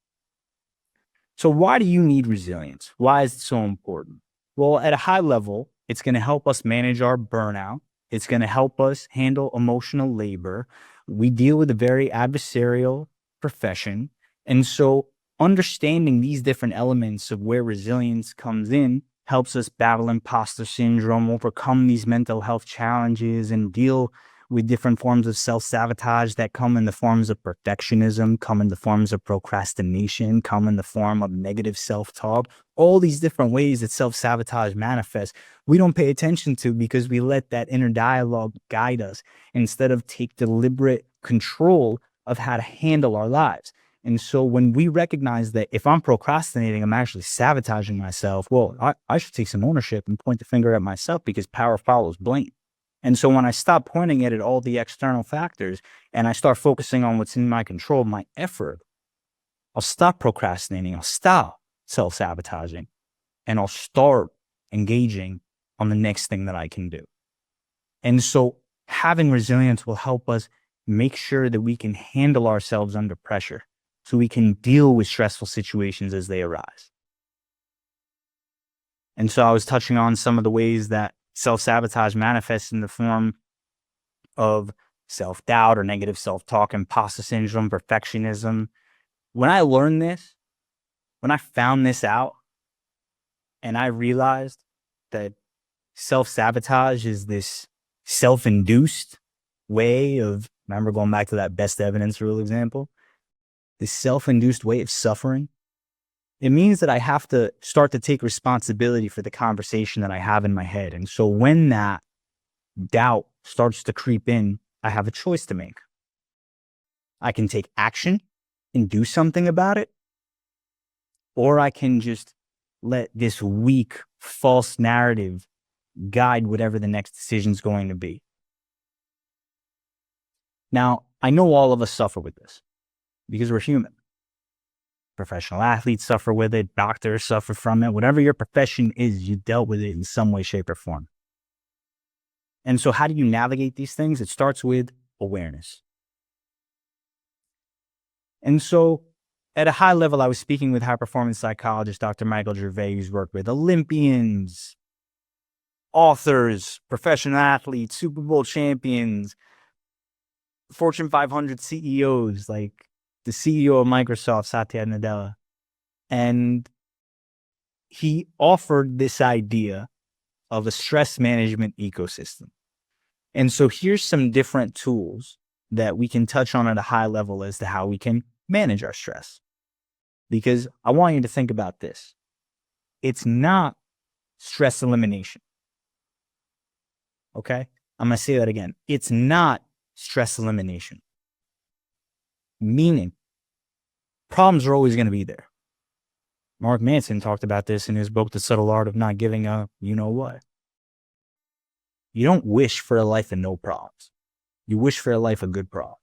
So why do you need resilience? Why is it so important? Well, at a high level, it's going to help us manage our burnout. It's going to help us handle emotional labor. We deal with a very adversarial profession. And so understanding these different elements of where resilience comes in helps us battle imposter syndrome, overcome these mental health challenges, and deal with different forms of self-sabotage that come in the forms of perfectionism, come in the forms of procrastination, come in the form of negative self-talk. All these different ways that self-sabotage manifests, we don't pay attention to because we let that inner dialogue guide us instead of take deliberate control of how to handle our lives. And so when we recognize that if I'm procrastinating, I'm actually sabotaging myself, well, I should take some ownership and point the finger at myself because power follows blame. And so when I stop pointing at all the external factors and I start focusing on what's in my control, my effort, I'll stop procrastinating. I'll stop self-sabotaging and I'll start engaging on the next thing that I can do. And so having resilience will help us make sure that we can handle ourselves under pressure so we can deal with stressful situations as they arise. And so I was touching on some of the ways that self-sabotage manifests in the form of self-doubt or negative self-talk, imposter syndrome, perfectionism. When I learned this, when I found this out, and I realized that self-sabotage is this self-induced way of, remember going back to that best evidence rule example, this self-induced way of suffering, it means that I have to start to take responsibility for the conversation that I have in my head. And so when that doubt starts to creep in, I have a choice to make. I can take action and do something about it, or I can just let this weak, false narrative guide whatever the next decision is going to be. Now, I know all of us suffer with this because we're human. Professional athletes suffer with it. Doctors suffer from it. Whatever your profession is, you dealt with it in some way, shape, or form. And so how do you navigate these things? It starts with awareness. And so at a high level, I was speaking with high-performance psychologist, Dr. Michael Gervais, who's worked with Olympians, authors, professional athletes, Super Bowl champions, Fortune 500 CEOs, like the CEO of Microsoft, Satya Nadella. And he offered this idea of a stress management ecosystem. And so here's some different tools that we can touch on at a high level as to how we can manage our stress. Because I want you to think about this. It's not stress elimination. Okay? I'm going to say that again. It's not stress elimination. Meaning, problems are always going to be there. Mark Manson talked about this in his book, The Subtle Art of Not Giving a You Know What. You don't wish for a life of no problems. You wish for a life of good problems.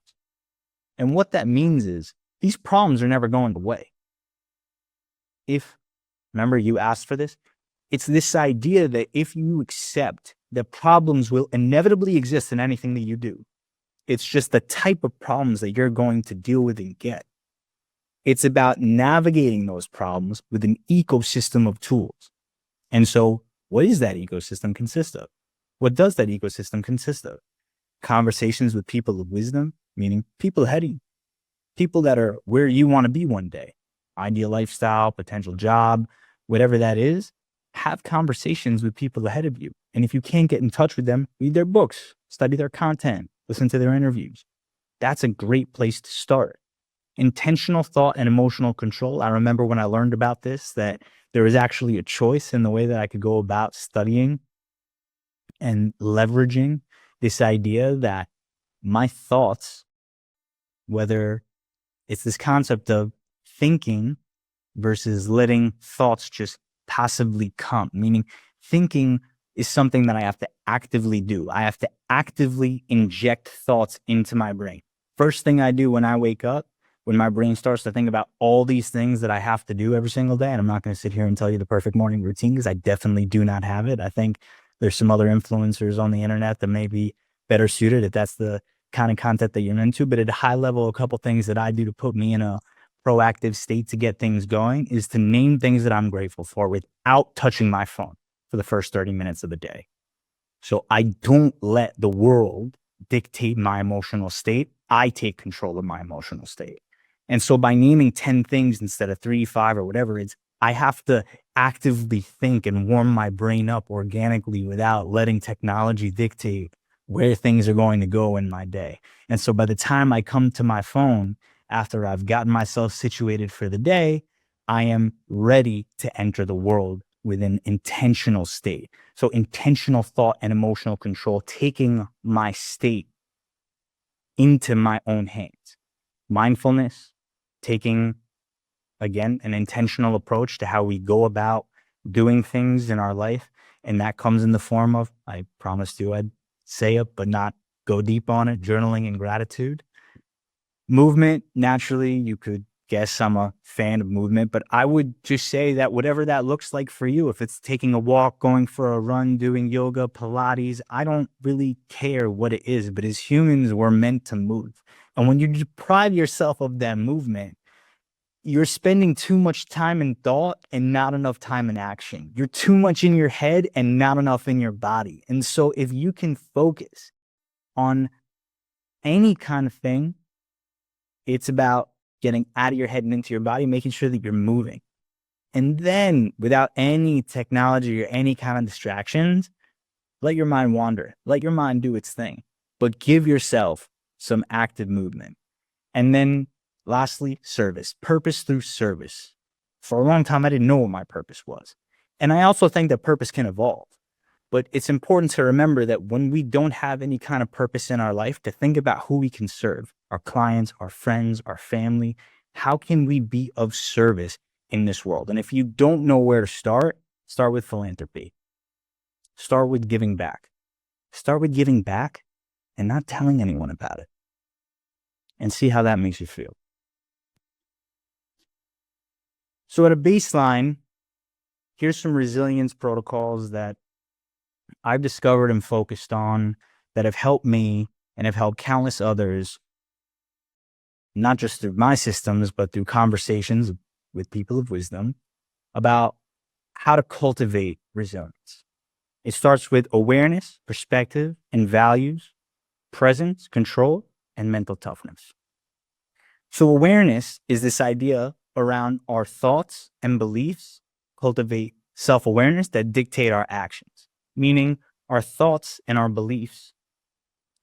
And what that means is these problems are never going away. Remember you asked for this? It's this idea that if you accept that problems will inevitably exist in anything that you do, it's just the type of problems that you're going to deal with and get. It's about navigating those problems with an ecosystem of tools. And so what does that ecosystem consist of? What does that ecosystem consist of? Conversations with people of wisdom, meaning people ahead of you, people that are where you want to be one day, ideal lifestyle, potential job, whatever that is. Have conversations with people ahead of you. And if you can't get in touch with them, read their books, study their content, listen to their interviews. That's a great place to start. Intentional thought and emotional control. I remember when I learned about this, that there was actually a choice in the way that I could go about studying and leveraging this idea that my thoughts, whether it's this concept of thinking versus letting thoughts just passively come, meaning thinking is something that I have to actively do. I have to actively inject thoughts into my brain. First thing I do when I wake up, when my brain starts to think about all these things that I have to do every single day, and I'm not going to sit here and tell you the perfect morning routine because I definitely do not have it. I think there's some other influencers on the internet that may be better suited if that's the kind of content that you're into. But at a high level, a couple things that I do to put me in a proactive state to get things going is to name things that I'm grateful for without touching my phone for the first 30 minutes of the day. So I don't let the world dictate my emotional state. I take control of my emotional state. And so by naming 10 things instead of 3, 5, or whatever it's, I have to actively think and warm my brain up organically without letting technology dictate where things are going to go in my day. And so by the time I come to my phone, after I've gotten myself situated for the day, I am ready to enter the world with an intentional state. So intentional thought and emotional control, taking my state into my own hands. Mindfulness, taking, again, an intentional approach to how we go about doing things in our life. And that comes in the form of, I promised you I'd say it, but not go deep on it, journaling and gratitude. Movement, naturally, you could guess I'm a fan of movement, but I would just say that whatever that looks like for you, if it's taking a walk, going for a run, doing yoga, Pilates, I don't really care what it is, but as humans, we're meant to move. And when you deprive yourself of that movement, you're spending too much time in thought and not enough time in action. You're too much in your head and not enough in your body. And so if you can focus on any kind of thing, it's about getting out of your head and into your body, making sure that you're moving. And then without any technology or any kind of distractions, let your mind wander, let your mind do its thing, but give yourself some active movement. And then lastly, service, purpose through service. For a long time, I didn't know what my purpose was. And I also think that purpose can evolve. But it's important to remember that when we don't have any kind of purpose in our life, to think about who we can serve, our clients, our friends, our family. How can we be of service in this world? And if you don't know where to start with philanthropy. Start with giving back. Start with giving back and not telling anyone about it. And see how that makes you feel. So at a baseline, here's some resilience protocols that I've discovered and focused on that have helped me and have helped countless others, not just through my systems, but through conversations with people of wisdom about how to cultivate resilience. It starts with awareness, perspective, and values, presence, control, and mental toughness. So awareness is this idea around our thoughts and beliefs, cultivate self-awareness that dictate our actions, meaning our thoughts and our beliefs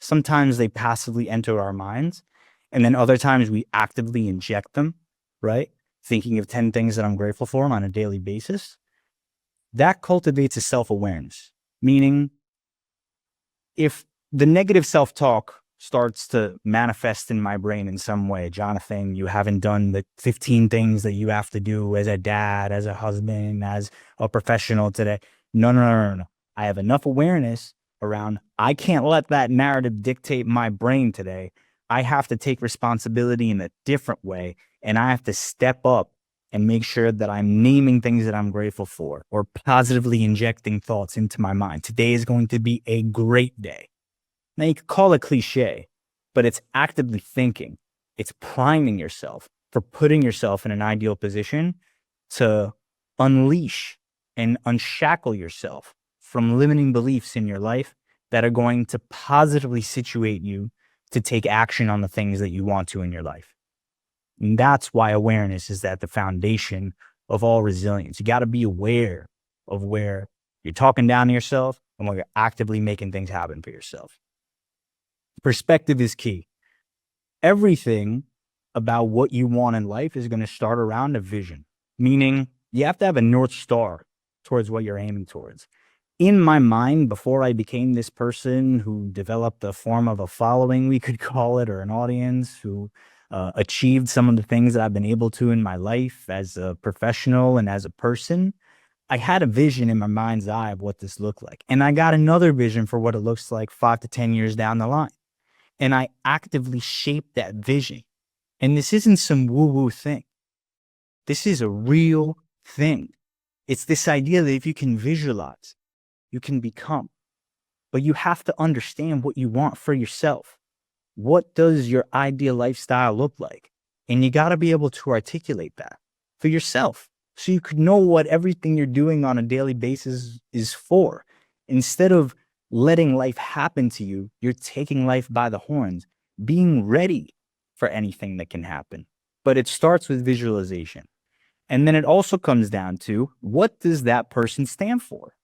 Sometimes they passively enter our minds, and then other times we actively inject them, right? Thinking of 10 things that I'm grateful for on a daily basis. That cultivates a self-awareness, meaning if the negative self-talk starts to manifest in my brain in some way, Jonathan, you haven't done the 15 things that you have to do as a dad, as a husband, as a professional today. No. I have enough awareness around, I can't let that narrative dictate my brain today. I have to take responsibility in a different way, and I have to step up and make sure that I'm naming things that I'm grateful for or positively injecting thoughts into my mind. Today is going to be a great day. Now, you could call it cliche, but it's actively thinking. It's priming yourself for putting yourself in an ideal position to unleash and unshackle yourself from limiting beliefs in your life that are going to positively situate you to take action on the things that you want to in your life. And that's why awareness is at the foundation of all resilience. You got to be aware of where you're talking down to yourself and where you're actively making things happen for yourself. Perspective is key. Everything about what you want in life is going to start around a vision, meaning you have to have a North Star towards what you're aiming towards. In my mind, before I became this person who developed a form of a following, we could call it, or an audience, who achieved some of the things that I've been able to in my life as a professional and as a person, I had a vision in my mind's eye of what this looked like. And I got another vision for what it looks like 5 to 10 years down the line. And I actively shaped that vision. And this isn't some woo-woo thing. This is a real thing. It's this idea that if you can visualize, you can become. But you have to understand what you want for yourself. What does your ideal lifestyle look like? And you got to be able to articulate that for yourself so you could know what everything you're doing on a daily basis is for. Instead of letting life happen to you, you're taking life by the horns, being ready for anything that can happen. But it starts with visualization. And then it also comes down to, what does that person stand for?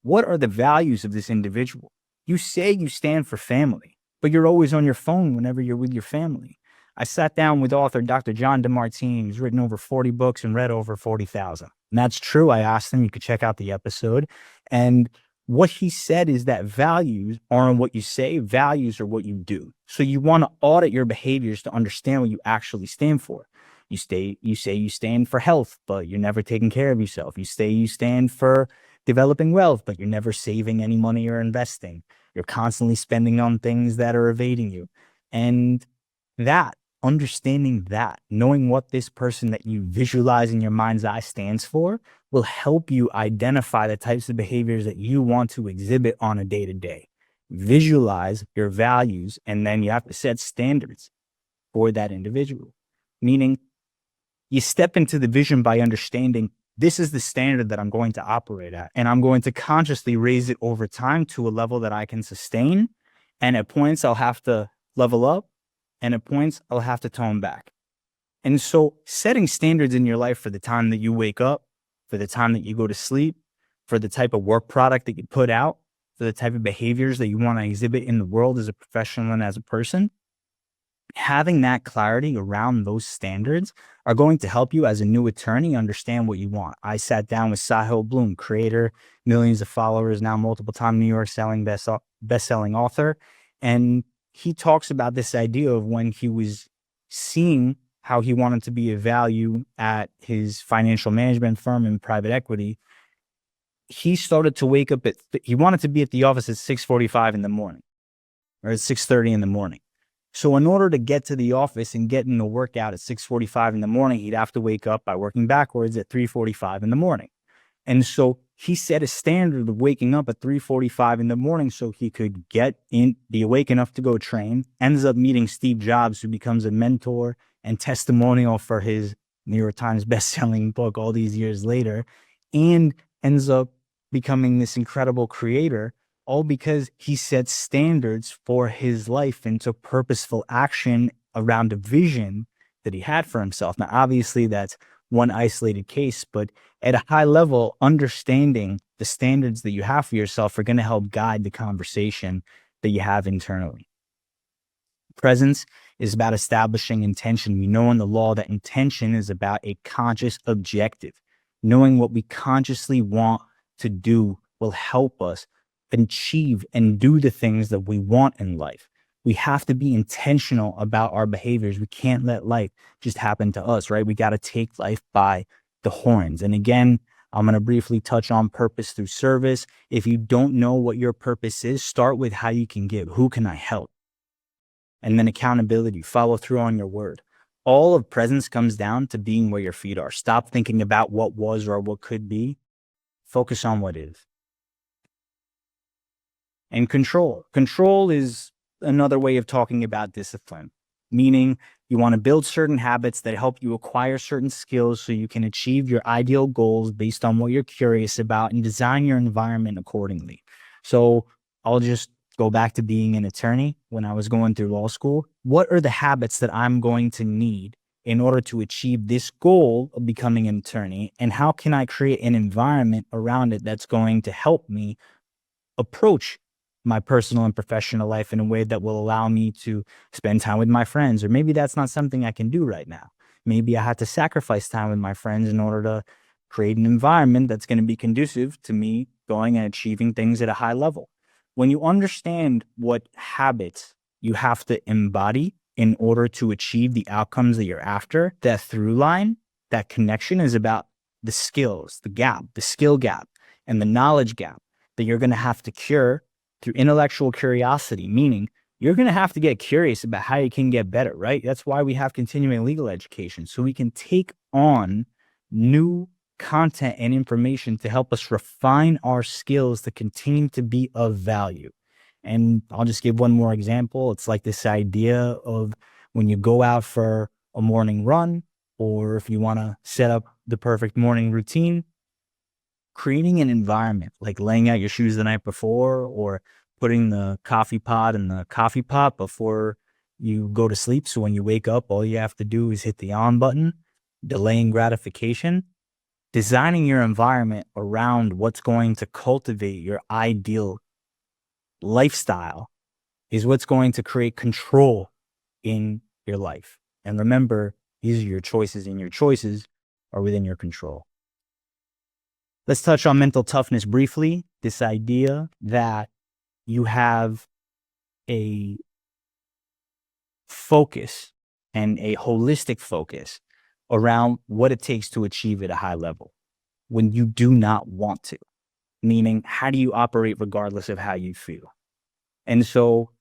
What are the values of this individual? You say you stand for family, but you're always on your phone whenever you're with your family. I sat down with author Dr. John DeMartini, who's written over 40 books and read over 40,000. And that's true. I asked him, you could check out the episode. And what he said is that values aren't what you say, values are what you do. So you want to audit your behaviors to understand what you actually stand for. You say you stand for health, but you're never taking care of yourself. You say you stand for developing wealth, but you're never saving any money or investing. You're constantly spending on things that are evading you. And that, understanding that, knowing what this person that you visualize in your mind's eye stands for, will help you identify the types of behaviors that you want to exhibit on a day-to-day. Visualize your values, and then you have to set standards for that individual. Meaning, you step into the vision by understanding, this is the standard that I'm going to operate at, and I'm going to consciously raise it over time to a level that I can sustain. And at points, I'll have to level up, and at points, I'll have to tone back. And so setting standards in your life for the time that you wake up, for the time that you go to sleep, for the type of work product that you put out, for the type of behaviors that you want to exhibit in the world as a professional and as a person, having that clarity around those standards are going to help you as a new attorney understand what you want. I sat down with Sahil Bloom, creator, millions of followers, now multiple time New York best-selling author. And he talks about this idea of when he was seeing how he wanted to be a value at his financial management firm and private equity. He started to wake up he wanted to be at the office at 6:45 in the morning or at 6:30 in the morning. So in order to get to the office and get in the workout at 6:45 in the morning, he'd have to wake up by working backwards at 3:45 in the morning. And so he set a standard of waking up at 3:45 in the morning so he could be awake enough to go train, ends up meeting Steve Jobs, who becomes a mentor and testimonial for his New York Times best-selling book all these years later, and ends up becoming this incredible creator, all because he set standards for his life and took purposeful action around a vision that he had for himself. Now, obviously, that's one isolated case, but at a high level, understanding the standards that you have for yourself are going to help guide the conversation that you have internally. Presence is about establishing intention. We know in the law that intention is about a conscious objective. Knowing what we consciously want to do will help us achieve and do the things that we want in life. We have to be intentional about our behaviors. We can't let life just happen to us, right? We got to take life by the horns. And again, I'm going to briefly touch on purpose through service. If you don't know what your purpose is, start with how you can give. Who can I help? And then accountability, follow through on your word. All of presence comes down to being where your feet are. Stop thinking about what was or what could be. Focus on what is. And control. Control is another way of talking about discipline, meaning you want to build certain habits that help you acquire certain skills so you can achieve your ideal goals based on what you're curious about and design your environment accordingly. So I'll just go back to being an attorney when I was going through law school. What are the habits that I'm going to need in order to achieve this goal of becoming an attorney? And how can I create an environment around it that's going to help me approach my personal and professional life in a way that will allow me to spend time with my friends? Or maybe that's not something I can do right now. Maybe I had to sacrifice time with my friends in order to create an environment that's going to be conducive to me going and achieving things at a high level. When you understand what habits you have to embody in order to achieve the outcomes that you're after, that through line, that connection is about the skills, the gap, the skill gap, and the knowledge gap that you're going to have to cure through intellectual curiosity, meaning you're going to have to get curious about how you can get better, right? That's why we have continuing legal education, so we can take on new content and information to help us refine our skills to continue to be of value. And I'll just give one more example. It's like this idea of when you go out for a morning run, or if you want to set up the perfect morning routine, creating an environment like laying out your shoes the night before, or putting the coffee pot in the coffee pot before you go to sleep. So when you wake up, all you have to do is hit the on button, delaying gratification. Designing your environment around what's going to cultivate your ideal lifestyle is what's going to create control in your life. And remember, these are your choices, and your choices are within your control. Let's touch on mental toughness briefly. This idea that you have a focus and a holistic focus around what it takes to achieve at a high level when you do not want to, meaning how do you operate regardless of how you feel? And so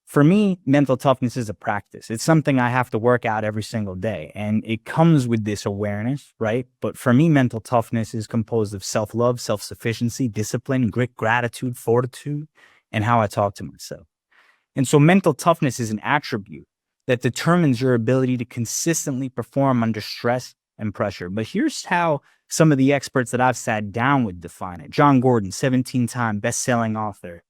for me, mental toughness is a practice. It's something I have to work out every single day, and it comes with this awareness, right? But for me, mental toughness is composed of self-love, self-sufficiency, discipline, grit, gratitude, fortitude, and how I talk to myself. And so mental toughness is an attribute that determines your ability to consistently perform under stress and pressure. But here's how some of the experts that I've sat down with define it. John Gordon, 17-time best-selling author,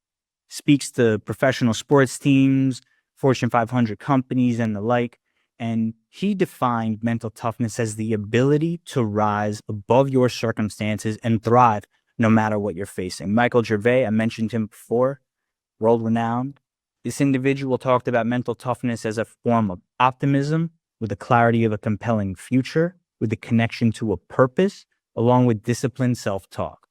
speaks to professional sports teams, Fortune 500 companies, and the like. And he defined mental toughness as the ability to rise above your circumstances and thrive no matter what you're facing. Michael Gervais, I mentioned him before, world-renowned. This individual talked about mental toughness as a form of optimism with the clarity of a compelling future, with the connection to a purpose, along with disciplined self-talk.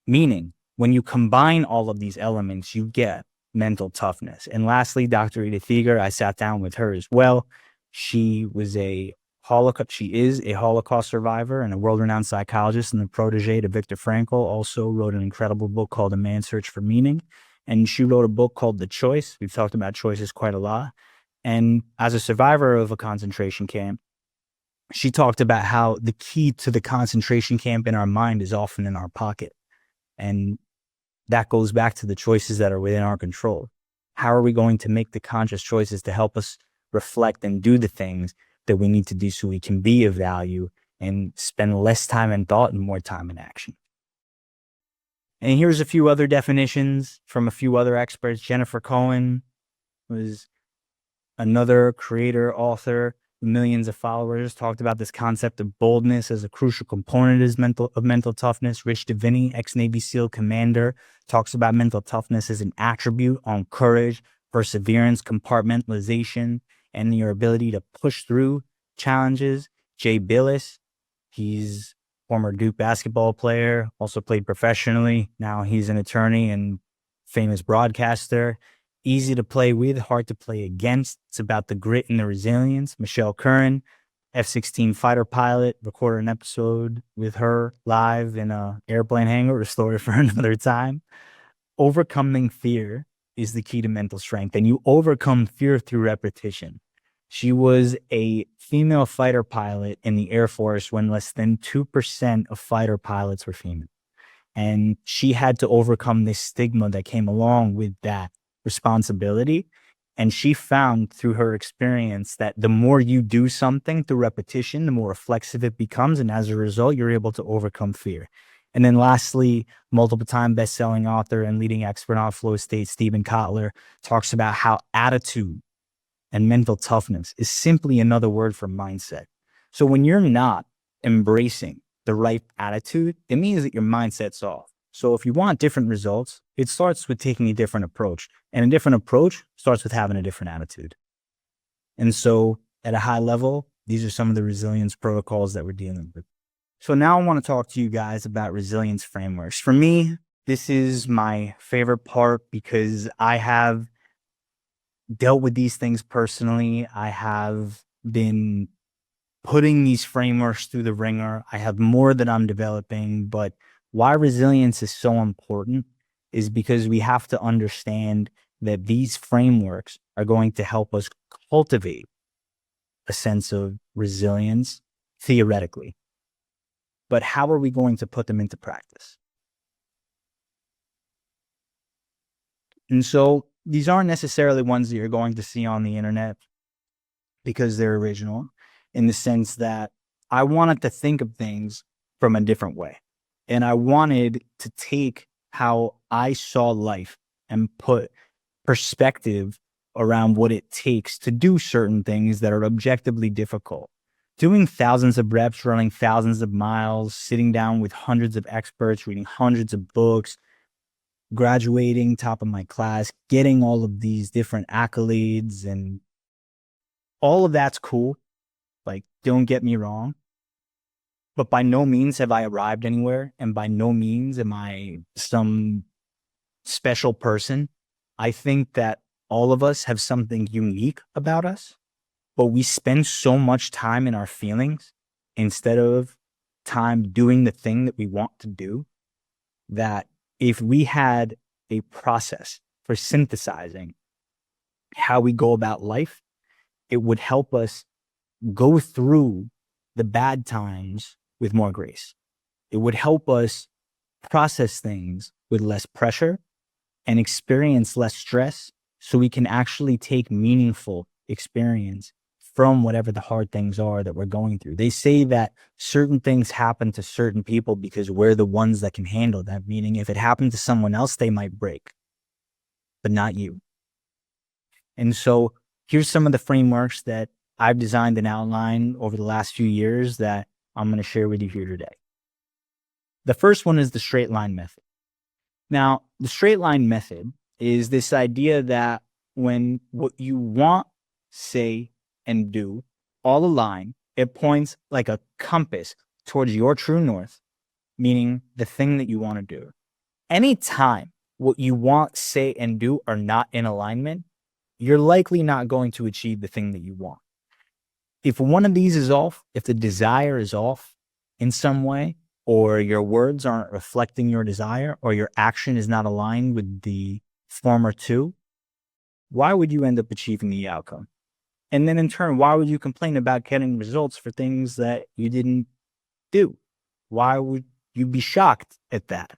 Meaning, when you combine all of these elements, you get mental toughness. And lastly, Dr. Edith Eger, I sat down with her as well. She is a Holocaust survivor and a world-renowned psychologist, and the protege to Viktor Frankl. Also wrote an incredible book called A Man's Search for Meaning. And she wrote a book called The Choice. We've talked about choices quite a lot. And as a survivor of a concentration camp, she talked about how the key to the concentration camp in our mind is often in our pocket. And that goes back to the choices that are within our control. How are we going to make the conscious choices to help us reflect and do the things that we need to do so we can be of value and spend less time in thought and more time in action? And here's a few other definitions from a few other experts. Jennifer Cohen was another creator, author, millions of followers, talked about this concept of boldness as a crucial component of mental toughness. Rich Diviney, ex-Navy SEAL commander, talks about mental toughness as an attribute on courage, perseverance, compartmentalization, and your ability to push through challenges. Jay Billis, he's former Duke basketball player, also played professionally. Now he's an attorney and famous broadcaster. Easy to play with, hard to play against. It's about the grit and the resilience. Michelle Curran, F-16 fighter pilot, recorded an episode with her live in a airplane hangar, a story for another time. Overcoming fear is the key to mental strength, and you overcome fear through repetition. She was a female fighter pilot in the Air Force when less than 2% of fighter pilots were female. And she had to overcome this stigma that came along with that responsibility. And she found through her experience that the more you do something through repetition, the more reflexive it becomes. And as a result, you're able to overcome fear. And then lastly, multiple time best-selling author and leading expert on flow state, Stephen Kotler, talks about how attitude and mental toughness is simply another word for mindset. So when you're not embracing the right attitude, it means that your mindset's off. So if you want different results, it starts with taking a different approach. And a different approach starts with having a different attitude. And so at a high level, these are some of the resilience protocols that we're dealing with. So now I want to talk to you guys about resilience frameworks. For me, this is my favorite part because I have dealt with these things personally. I have been putting these frameworks through the ringer. I have more that I'm developing, but why resilience is so important is because we have to understand that these frameworks are going to help us cultivate a sense of resilience theoretically. But how are we going to put them into practice? And so these aren't necessarily ones that you're going to see on the internet because they're original, in the sense that I wanted to think of things from a different way. And I wanted to take how I saw life and put perspective around what it takes to do certain things that are objectively difficult. Doing thousands of reps, running thousands of miles, sitting down with hundreds of experts, reading hundreds of books, graduating top of my class, getting all of these different accolades, and all of that's cool. Like, don't get me wrong. But by no means have I arrived anywhere. And by no means am I some special person. I think that all of us have something unique about us, but we spend so much time in our feelings instead of time doing the thing that we want to do, that if we had a process for synthesizing how we go about life, it would help us go through the bad times with more grace. It would help us process things with less pressure and experience less stress so we can actually take meaningful experience from whatever the hard things are that we're going through. They say that certain things happen to certain people because we're the ones that can handle that, meaning if it happened to someone else, they might break, but not you. And so here's some of the frameworks that I've designed and outlined over the last few years that I'm going to share with you here today. The first one is the straight line method. Now, the straight line method is this idea that when what you want, say, and do all align, it points like a compass towards your true north, meaning the thing that you want to do. Anytime what you want, say, and do are not in alignment, you're likely not going to achieve the thing that you want. If one of these is off, if the desire is off in some way, or your words aren't reflecting your desire, or your action is not aligned with the former two, why would you end up achieving the outcome? And then in turn, why would you complain about getting results for things that you didn't do? Why would you be shocked at that?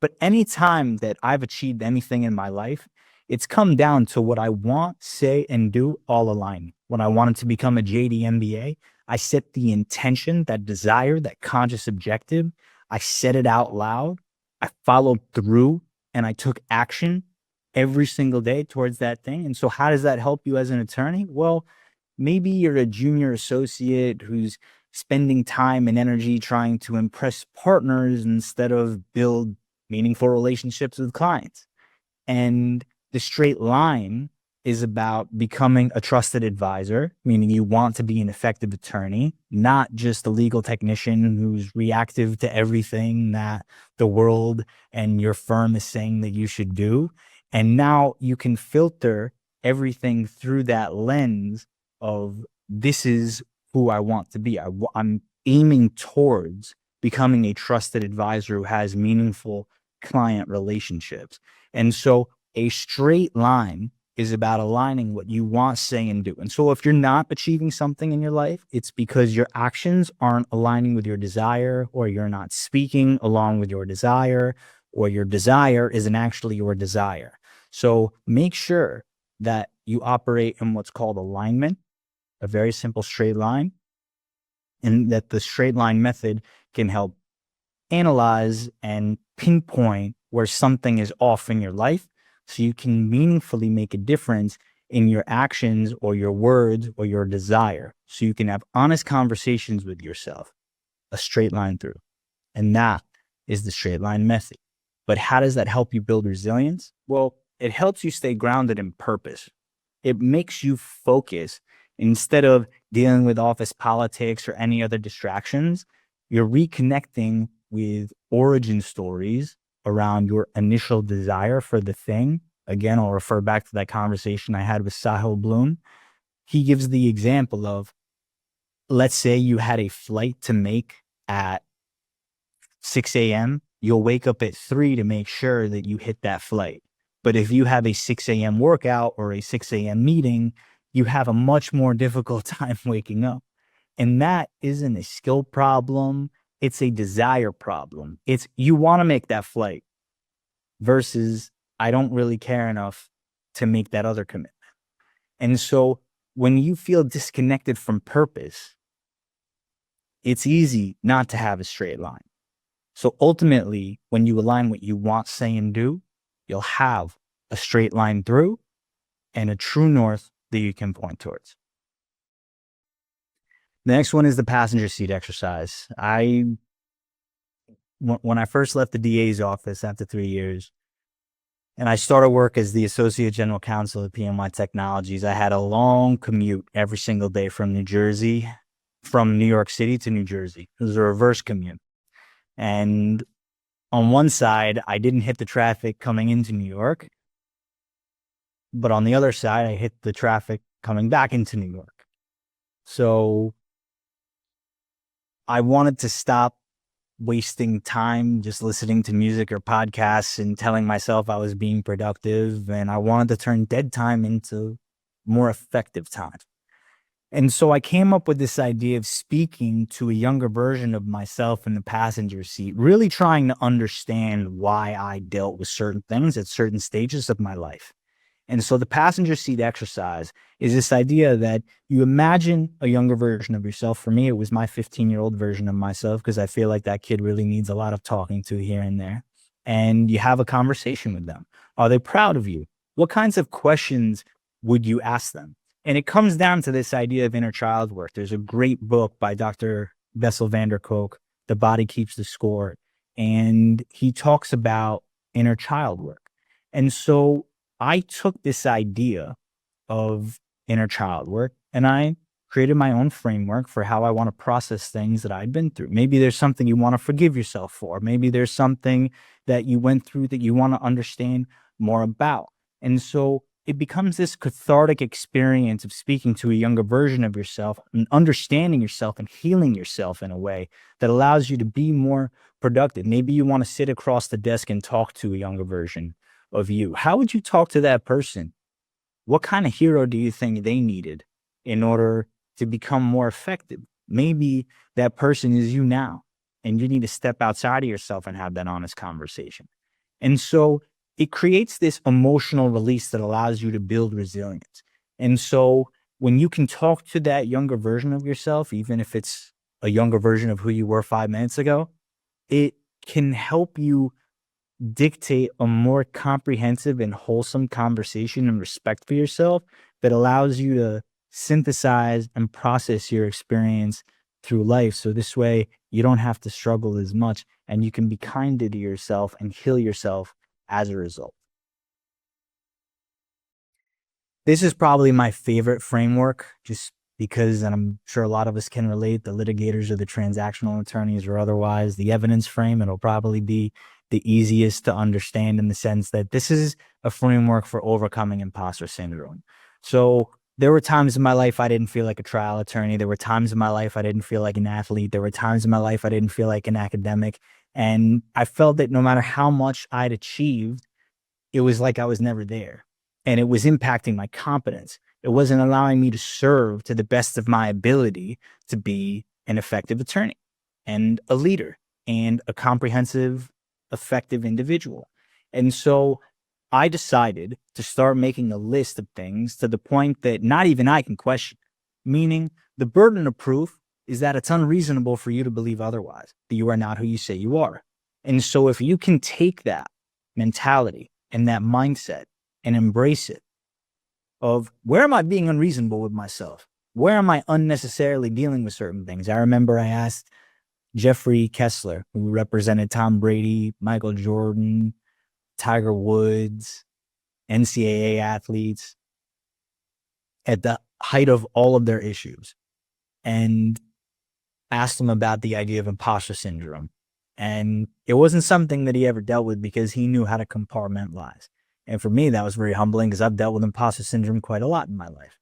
But anytime that I've achieved anything in my life, it's come down to what I want, say, and do all align. When I wanted to become a JD MBA, I set the intention, that desire, that conscious objective. I said it out loud. I followed through and I took action every single day towards that thing. And so how does that help you as an attorney? Well, maybe you're a junior associate who's spending time and energy trying to impress partners instead of build meaningful relationships with clients. And the straight line is about becoming a trusted advisor, meaning you want to be an effective attorney, not just a legal technician who's reactive to everything that the world and your firm is saying that you should do. And now you can filter everything through that lens of this is who I want to be. I'm aiming towards becoming a trusted advisor who has meaningful client relationships. And so a straight line is about aligning what you want, say, and do. And so if you're not achieving something in your life, it's because your actions aren't aligning with your desire, or you're not speaking along with your desire, or your desire isn't actually your desire. So make sure that you operate in what's called alignment, a very simple straight line, and that the straight line method can help analyze and pinpoint where something is off in your life so you can meaningfully make a difference in your actions or your words or your desire. So you can have honest conversations with yourself, a straight line through. And that is the straight line method. But how does that help you build resilience? Well, it helps you stay grounded in purpose. It makes you focus instead of dealing with office politics or any other distractions. You're reconnecting with origin stories around your initial desire for the thing. Again, I'll refer back to that conversation I had with Sahil Bloom. He gives the example of, let's say you had a flight to make at 6 a.m., you'll wake up at 3 to make sure that you hit that flight. But if you have a 6 a.m. workout or a 6 a.m. meeting, you have a much more difficult time waking up. And that isn't a skill problem. It's a desire problem. It's you want to make that flight versus I don't really care enough to make that other commitment. And so when you feel disconnected from purpose, it's easy not to have a straight line. So ultimately, when you align what you want, say, and do, you'll have a straight line through and a true north that you can point towards. The next one is the passenger seat exercise. When I first left the DA's office after 3 years, and I started work as the associate general counsel at PMY Technologies, I had a long commute every single day from New York City to New Jersey. It was a reverse commute. And on one side, I didn't hit the traffic coming into New York, but on the other side, I hit the traffic coming back into New York. So I wanted to stop wasting time just listening to music or podcasts and telling myself I was being productive. And I wanted to turn dead time into more effective time. And so I came up with this idea of speaking to a younger version of myself in the passenger seat, really trying to understand why I dealt with certain things at certain stages of my life. And so the passenger seat exercise is this idea that you imagine a younger version of yourself. For me, it was my 15-year-old version of myself, because I feel like that kid really needs a lot of talking to here and there. And you have a conversation with them. Are they proud of you? What kinds of questions would you ask them? And it comes down to this idea of inner child work. There's a great book by Dr. Bessel van der Kolk, The Body Keeps the Score. And he talks about inner child work. And so I took this idea of inner child work and I created my own framework for how I want to process things that I'd been through. Maybe there's something you want to forgive yourself for. Maybe there's something that you went through that you want to understand more about. And so it becomes this cathartic experience of speaking to a younger version of yourself and understanding yourself and healing yourself in a way that allows you to be more productive. Maybe you want to sit across the desk and talk to a younger version of you. How would you talk to that person? What kind of hero do you think they needed in order to become more effective? Maybe that person is you now, and you need to step outside of yourself and have that honest conversation. And so it creates this emotional release that allows you to build resilience. And so when you can talk to that younger version of yourself, even if it's a younger version of who you were 5 minutes ago, it can help you dictate a more comprehensive and wholesome conversation and respect for yourself that allows you to synthesize and process your experience through life. So this way you don't have to struggle as much and you can be kinder to yourself and heal yourself as a result. This is probably my favorite framework, just because, and I'm sure a lot of us can relate, the litigators or the transactional attorneys or otherwise, the evidence frame, it'll probably be the easiest to understand in the sense that this is a framework for overcoming imposter syndrome. So there were times in my life I didn't feel like a trial attorney. There were times in my life I didn't feel like an athlete. There were times in my life I didn't feel like an academic. And I felt that no matter how much I'd achieved, it was like I was never there. And it was impacting my competence. It wasn't allowing me to serve to the best of my ability to be an effective attorney and a leader and a comprehensive, effective individual. And so I decided to start making a list of things to the point that not even I can question, meaning the burden of proof is that it's unreasonable for you to believe otherwise, that you are not who you say you are. And so if you can take that mentality and that mindset and embrace it of where am I being unreasonable with myself? Where am I unnecessarily dealing with certain things? I remember I asked Jeffrey Kessler, who represented Tom Brady, Michael Jordan, Tiger Woods, NCAA athletes at the height of all of their issues, and asked him about the idea of imposter syndrome. And it wasn't something that he ever dealt with because he knew how to compartmentalize. And for me, that was very humbling because I've dealt with imposter syndrome quite a lot in my life.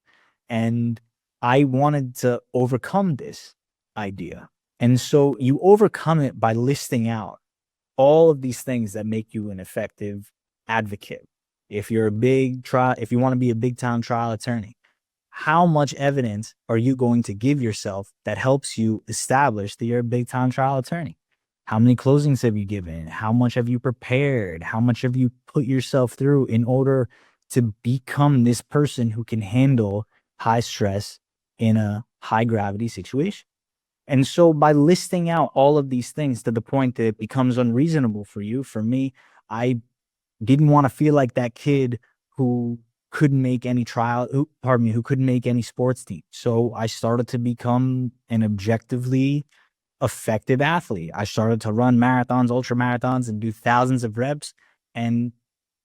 And I wanted to overcome this idea. And so you overcome it by listing out all of these things that make you an effective advocate. If you're a big trial, if you want to be a big time trial attorney, how much evidence are you going to give yourself that helps you establish that you're a big time trial attorney? How many closings have you given? How much have you prepared? How much have you put yourself through in order to become this person who can handle high stress in a high gravity situation? And so by listing out all of these things to the point that it becomes unreasonable for you, for me, I didn't want to feel like that kid who couldn't make any who couldn't make any sports team. So I started to become an objectively effective athlete. I started to run marathons, ultra marathons, and do thousands of reps. And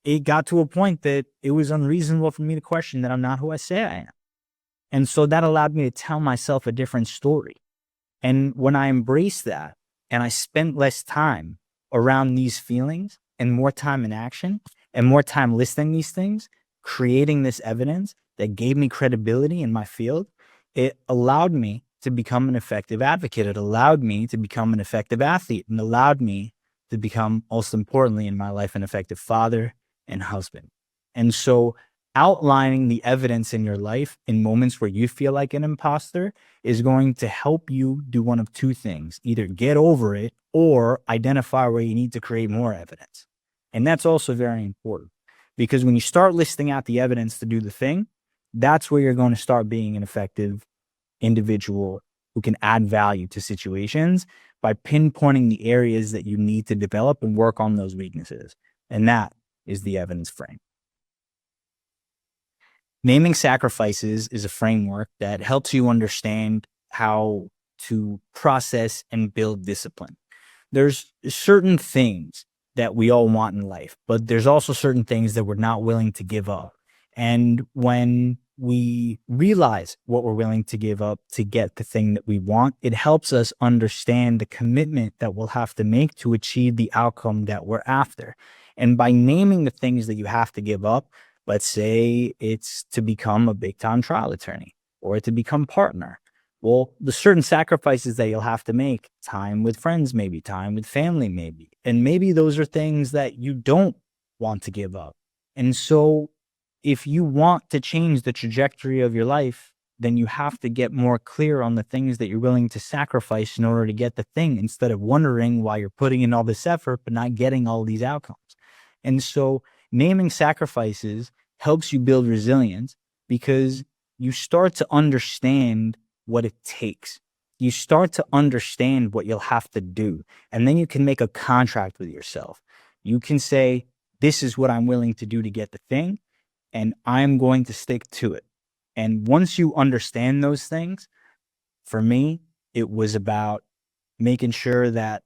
it got to a point that it was unreasonable for me to question that I'm not who I say I am. And so that allowed me to tell myself a different story. And when I embraced that and I spent less time around these feelings and more time in action and more time listing these things, creating this evidence that gave me credibility in my field, it allowed me to become an effective advocate. It allowed me to become an effective athlete and allowed me to become, most importantly in my life, an effective father and husband. And so outlining the evidence in your life in moments where you feel like an imposter is going to help you do one of two things: either get over it or identify where you need to create more evidence. And that's also very important because when you start listing out the evidence to do the thing, that's where you're going to start being an effective individual who can add value to situations by pinpointing the areas that you need to develop and work on those weaknesses. And that is the evidence frame. Naming sacrifices is a framework that helps you understand how to process and build discipline. There's certain things that we all want in life, but there's also certain things that we're not willing to give up. And when we realize what we're willing to give up to get the thing that we want, it helps us understand the commitment that we'll have to make to achieve the outcome that we're after. And by naming the things that you have to give up, let's say it's to become a big time trial attorney or to become partner. Well, the certain sacrifices that you'll have to make, time with friends, maybe time with family, maybe. And maybe those are things that you don't want to give up. And so if you want to change the trajectory of your life, then you have to get more clear on the things that you're willing to sacrifice in order to get the thing, instead of wondering why you're putting in all this effort, but not getting all these outcomes. And so naming sacrifices helps you build resilience because you start to understand what it takes. You start to understand what you'll have to do. And then you can make a contract with yourself. You can say, this is what I'm willing to do to get the thing, and I'm going to stick to it. And once you understand those things, for me, it was about making sure that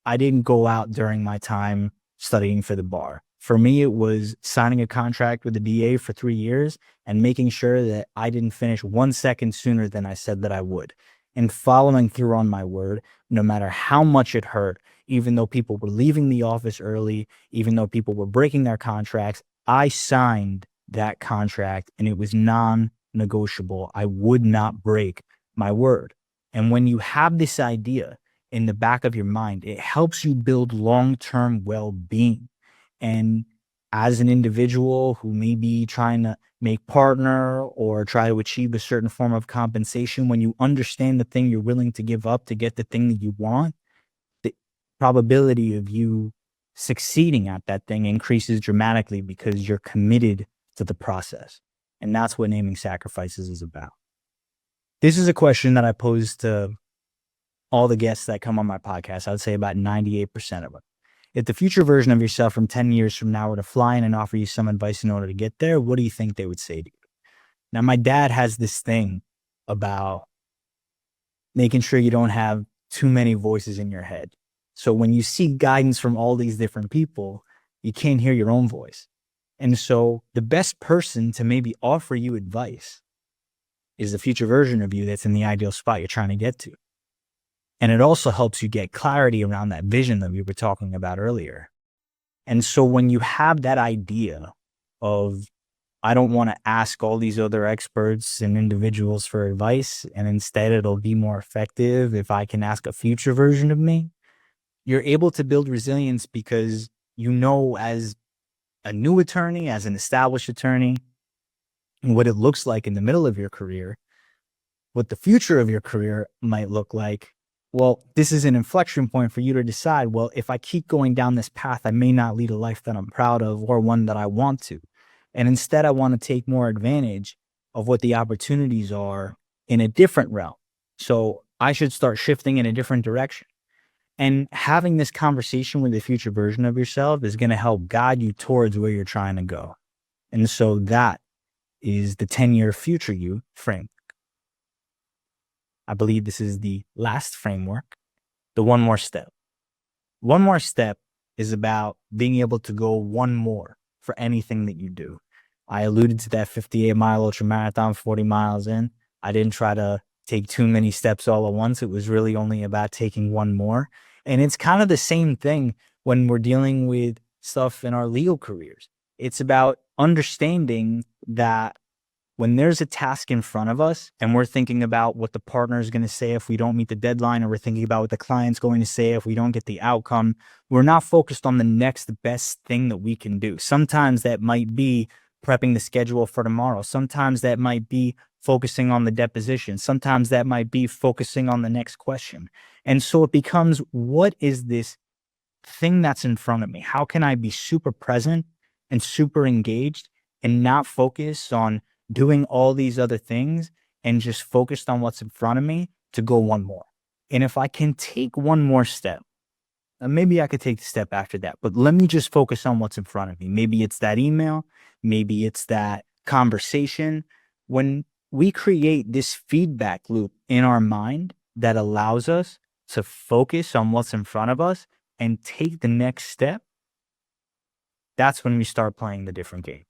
I didn't go out during my time studying for the bar. For me, it was signing a contract with the DA for 3 years and making sure that I didn't finish 1 second sooner than I said that I would, and following through on my word, no matter how much it hurt, even though people were leaving the office early, even though people were breaking their contracts. I signed that contract and it was non-negotiable. I would not break my word. And when you have this idea in the back of your mind, it helps you build long-term well-being. And as an individual who may be trying to make partner or try to achieve a certain form of compensation, when you understand the thing you're willing to give up to get the thing that you want, the probability of you succeeding at that thing increases dramatically because you're committed to the process. And that's what naming sacrifices is about. This is a question that I pose to all the guests that come on my podcast. I would say about 98% of them. If the future version of yourself from 10 years from now were to fly in and offer you some advice in order to get there, what do you think they would say to you? Now, my dad has this thing about making sure you don't have too many voices in your head. So when you seek guidance from all these different people, you can't hear your own voice. And so the best person to maybe offer you advice is the future version of you that's in the ideal spot you're trying to get to. And it also helps you get clarity around that vision that we were talking about earlier. And so when you have that idea of, I don't want to ask all these other experts and individuals for advice, and instead it'll be more effective if I can ask a future version of me, you're able to build resilience because you know, as a new attorney, as an established attorney, what it looks like in the middle of your career, what the future of your career might look like. Well, this is an inflection point for you to decide, well, if I keep going down this path, I may not lead a life that I'm proud of or one that I want to. And instead, I want to take more advantage of what the opportunities are in a different realm. So I should start shifting in a different direction. And having this conversation with the future version of yourself is going to help guide you towards where you're trying to go. And so that is the 10-year future you frame. I believe this is the last framework, the one more step. One more step is about being able to go one more for anything that you do. I alluded to that 58-mile ultra marathon, 40 miles in. I didn't try to take too many steps all at once. It was really only about taking one more. And it's kind of the same thing when we're dealing with stuff in our legal careers. It's about understanding that when there's a task in front of us and we're thinking about what the partner is going to say if we don't meet the deadline, or we're thinking about what the client's going to say if we don't get the outcome, we're not focused on the next best thing that we can do. Sometimes that might be prepping the schedule for tomorrow. Sometimes that might be focusing on the deposition. Sometimes that might be focusing on the next question. And so it becomes, what is this thing that's in front of me? How can I be super present and super engaged and not focus on doing all these other things and just focused on what's in front of me to go one more? And if I can take one more step, maybe I could take the step after that, but let me just focus on what's in front of me. Maybe it's that email, maybe it's that conversation. When we create this feedback loop in our mind that allows us to focus on what's in front of us and take the next step, that's when we start playing the different game.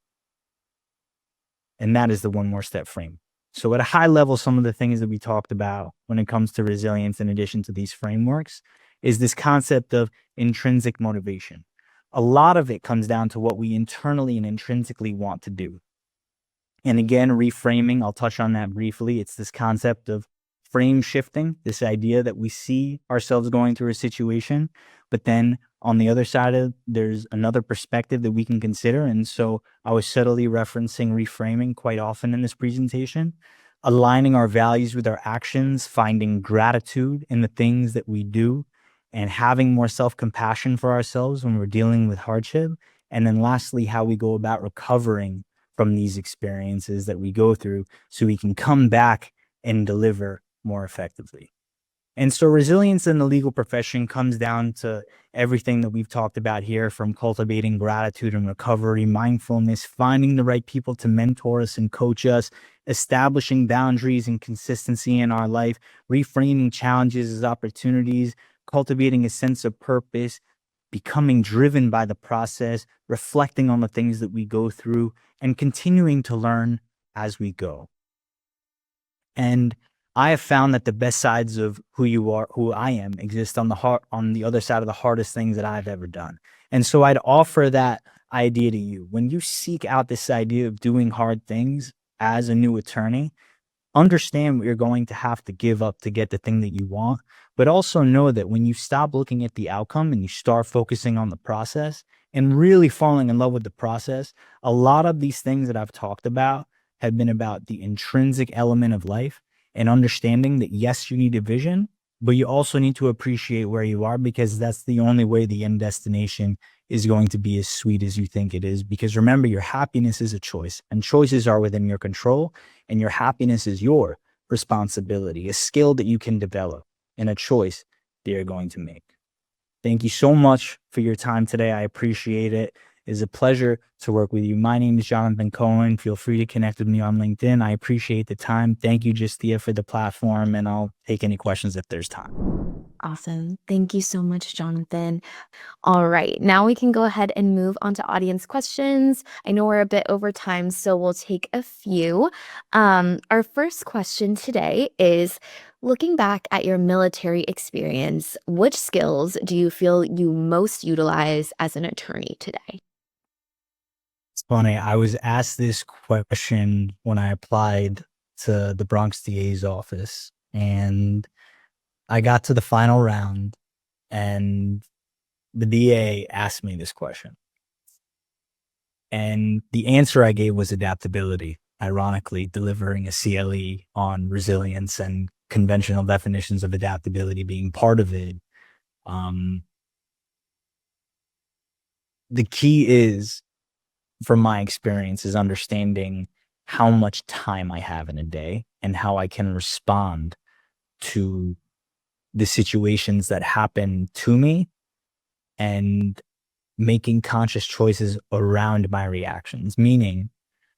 And that is the one more step frame. So at a high level, some of the things that we talked about when it comes to resilience, in addition to these frameworks, is this concept of intrinsic motivation. A lot of it comes down to what we internally and intrinsically want to do. And again, reframing, I'll touch on that briefly. It's this concept of frame shifting, this idea that we see ourselves going through a situation, but then on the other side of, there's another perspective that we can consider. And so I was subtly referencing reframing quite often in this presentation, aligning our values with our actions, finding gratitude in the things that we do, and having more self-compassion for ourselves when we're dealing with hardship. And then lastly, how we go about recovering from these experiences that we go through so we can come back and deliver more effectively. And so resilience in the legal profession comes down to everything that we've talked about here, from cultivating gratitude and recovery, mindfulness, finding the right people to mentor us and coach us, establishing boundaries and consistency in our life, reframing challenges as opportunities, cultivating a sense of purpose, becoming driven by the process, reflecting on the things that we go through, and continuing to learn as we go. And I have found that the best sides of who you are, who I am, exist on the other side of the hardest things that I've ever done. And so I'd offer that idea to you. When you seek out this idea of doing hard things as a new attorney, understand what you're going to have to give up to get the thing that you want, but also know that when you stop looking at the outcome and you start focusing on the process and really falling in love with the process, a lot of these things that I've talked about have been about the intrinsic element of life and understanding that, yes, you need a vision, but you also need to appreciate where you are, because that's the only way the end destination is going to be as sweet as you think it is. Because remember, your happiness is a choice, and choices are within your control, and your happiness is your responsibility, a skill that you can develop and a choice that you're going to make. Thank you so much for your time today. I appreciate it. It's a pleasure to work with you. My name is Jonathan Cohen. Feel free to connect with me on LinkedIn. I appreciate the time. Thank you, Justia, for the platform, and I'll take any questions if there's time. Awesome. Thank you so much, Jonathan. All right, now we can go ahead and move on to audience questions. I know we're a bit over time, so we'll take a few. Our first question today is, looking back at your military experience, which skills do you feel you most utilize as an attorney today? It's funny. I was asked this question when I applied to the Bronx DA's office, and I got to the final round, and the DA asked me this question. And the answer I gave was adaptability, ironically, delivering a CLE on resilience and conventional definitions of adaptability being part of it. The key is, from my experience, is understanding how much time I have in a day and how I can respond to the situations that happen to me, and making conscious choices around my reactions, meaning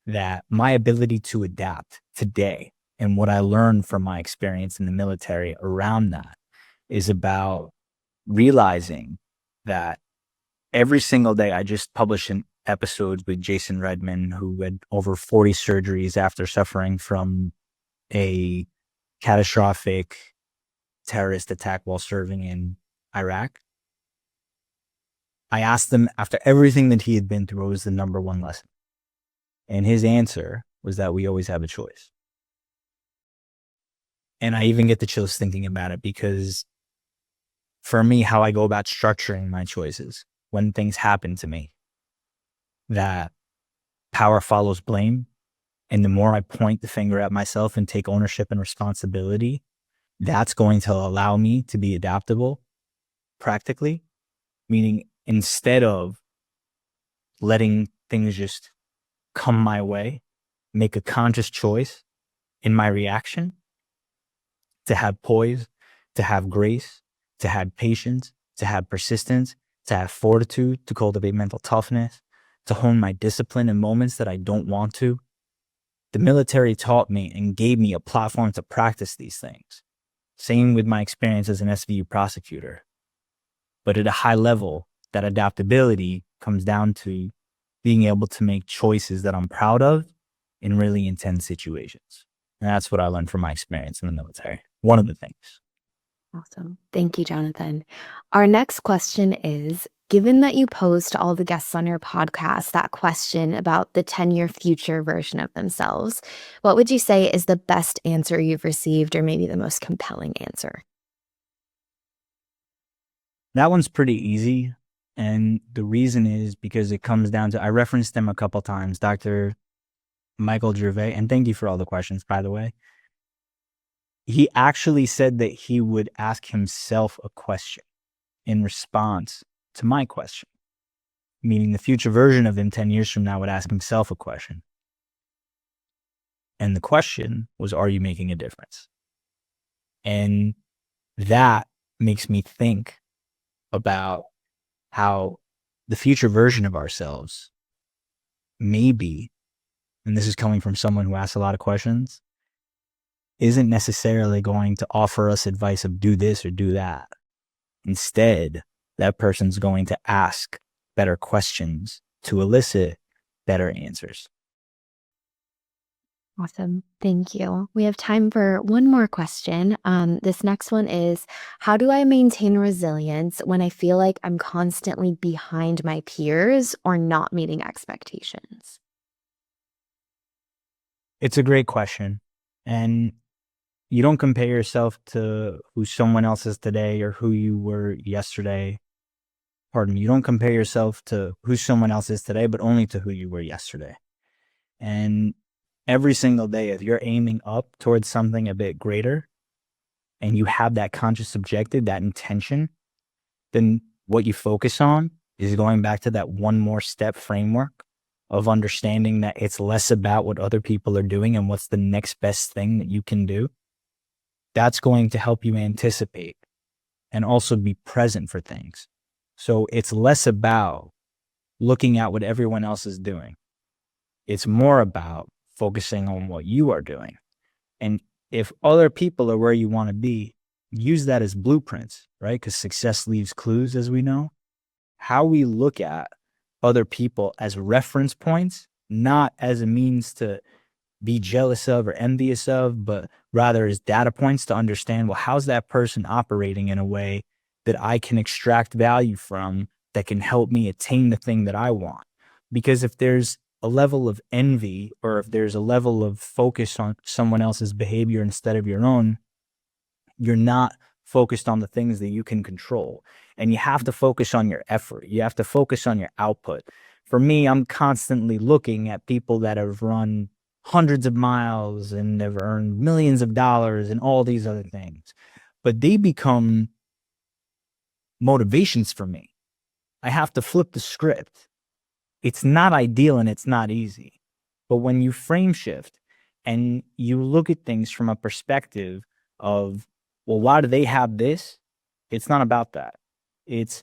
that my ability to adapt today and what I learned from my experience in the military around that is about realizing that every single day. I just published an episode with Jason Redman, who had over 40 surgeries after suffering from a catastrophic terrorist attack while serving in Iraq. I asked him, after everything that he had been through, what was the number one lesson? And his answer was that we always have a choice. And I even get the chills thinking about it, because for me, how I go about structuring my choices when things happen to me, that power follows blame. And the more I point the finger at myself and take ownership and responsibility, that's going to allow me to be adaptable practically, meaning instead of letting things just come my way, make a conscious choice in my reaction to have poise, to have grace, to have patience, to have persistence, to have fortitude, to cultivate mental toughness, to hone my discipline in moments that I don't want to. The military taught me and gave me a platform to practice these things. Same with my experience as an SVU prosecutor. But at a high level, that adaptability comes down to being able to make choices that I'm proud of in really intense situations. And that's what I learned from my experience in the military. One of the things. Awesome. Thank you, Jonathan. Our next question is, given that you posed to all the guests on your podcast that question about the 10-year future version of themselves, what would you say is the best answer you've received, or maybe the most compelling answer? That one's pretty easy. And the reason is because it comes down to, I referenced him a couple times, Dr. Michael Gervais, and thank you for all the questions, by the way. He actually said that he would ask himself a question in response to my question, meaning the future version of him 10 years from now would ask himself a question. And the question was, are you making a difference? And that makes me think about how the future version of ourselves maybe, and this is coming from someone who asks a lot of questions, isn't necessarily going to offer us advice of do this or do that. Instead, that person's going to ask better questions to elicit better answers. Awesome. Thank you. We have time for one more question. This next one is, how do I maintain resilience when I feel like I'm constantly behind my peers or not meeting expectations? It's a great question. And you don't compare yourself to who someone else is today or who you were yesterday. Pardon me. You don't compare yourself to who someone else is today, but only to who you were yesterday. And every single day, if you're aiming up towards something a bit greater and you have that conscious objective, that intention, then what you focus on is going back to that one more step framework of understanding that it's less about what other people are doing and what's the next best thing that you can do. That's going to help you anticipate and also be present for things. So it's less about looking at what everyone else is doing. It's more about focusing on what you are doing. And if other people are where you want to be, use that as blueprints, right? Because success leaves clues, as we know. How we look at other people as reference points, not as a means to be jealous of or envious of, but rather as data points to understand, well, how's that person operating in a way that I can extract value from that can help me attain the thing that I want? Because if there's a level of envy or if there's a level of focus on someone else's behavior instead of your own, you're not focused on the things that you can control. And you have to focus on your effort. You have to focus on your output. For me, I'm constantly looking at people that have run hundreds of miles and have earned millions of dollars and all these other things. But they become motivations for me. I have to flip the script. It's not ideal and it's not easy. But when you frame shift and you look at things from a perspective of, well, why do they have this? It's not about that. It's,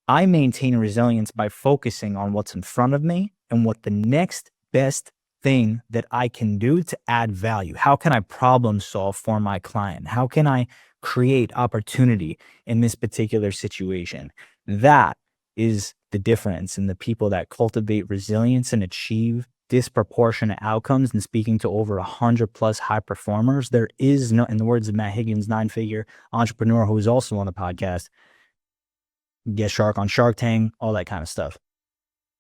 I maintain resilience by focusing on what's in front of me and what the next best thing that I can do to add value. How can I problem solve for my client? How can I create opportunity in this particular situation? That is the difference in the people that cultivate resilience and achieve disproportionate outcomes. And speaking to over 100+ high performers, there is no, in the words of Matt Higgins, 9-figure entrepreneur who is also on the podcast, guest shark on Shark Tank, all that kind of stuff.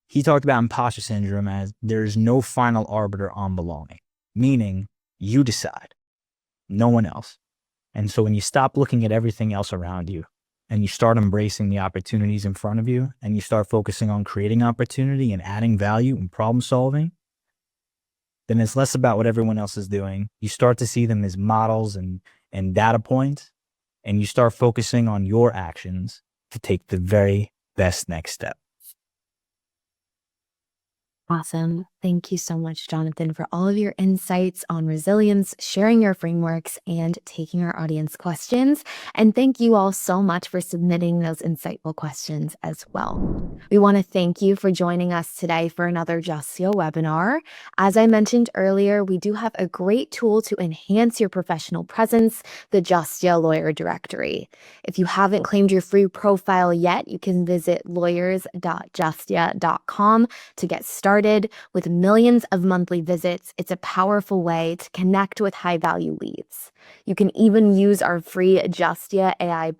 He talked about imposter syndrome as there's no final arbiter on belonging, meaning you decide, no one else. And so when you stop looking at everything else around you and you start embracing the opportunities in front of you and you start focusing on creating opportunity and adding value and problem solving, then it's less about what everyone else is doing. You start to see them as models and data points, and you start focusing on your actions to take the very best next step. Awesome. Thank you so much, Jonathan, for all of your insights on resilience, sharing your frameworks, and taking our audience questions. And thank you all so much for submitting those insightful questions as well. We want to thank you for joining us today for another Justia webinar. As I mentioned earlier, we do have a great tool to enhance your professional presence, the Justia Lawyer Directory. If you haven't claimed your free profile yet, you can visit lawyers.justia.com to get started. With millions of monthly visits, it's a powerful way to connect with high-value leads. You can even use our free Justia AI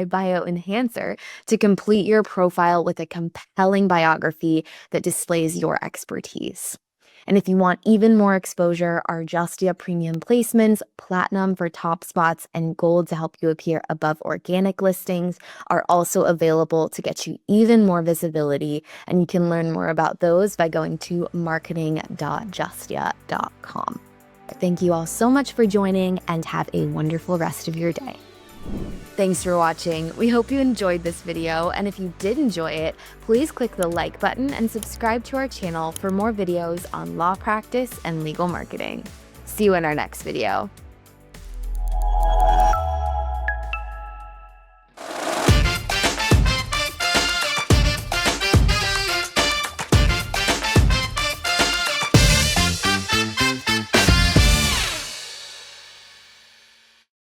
bio enhancer to complete your profile with a compelling biography that displays your expertise. And if you want even more exposure, our Justia premium placements, platinum for top spots, and gold to help you appear above organic listings are also available to get you even more visibility. And you can learn more about those by going to marketing.justia.com. Thank you all so much for joining and have a wonderful rest of your day. Thanks for watching. We hope you enjoyed this video, and if you did enjoy it, please click the like button and subscribe to our channel for more videos on law practice and legal marketing. See you in our next video.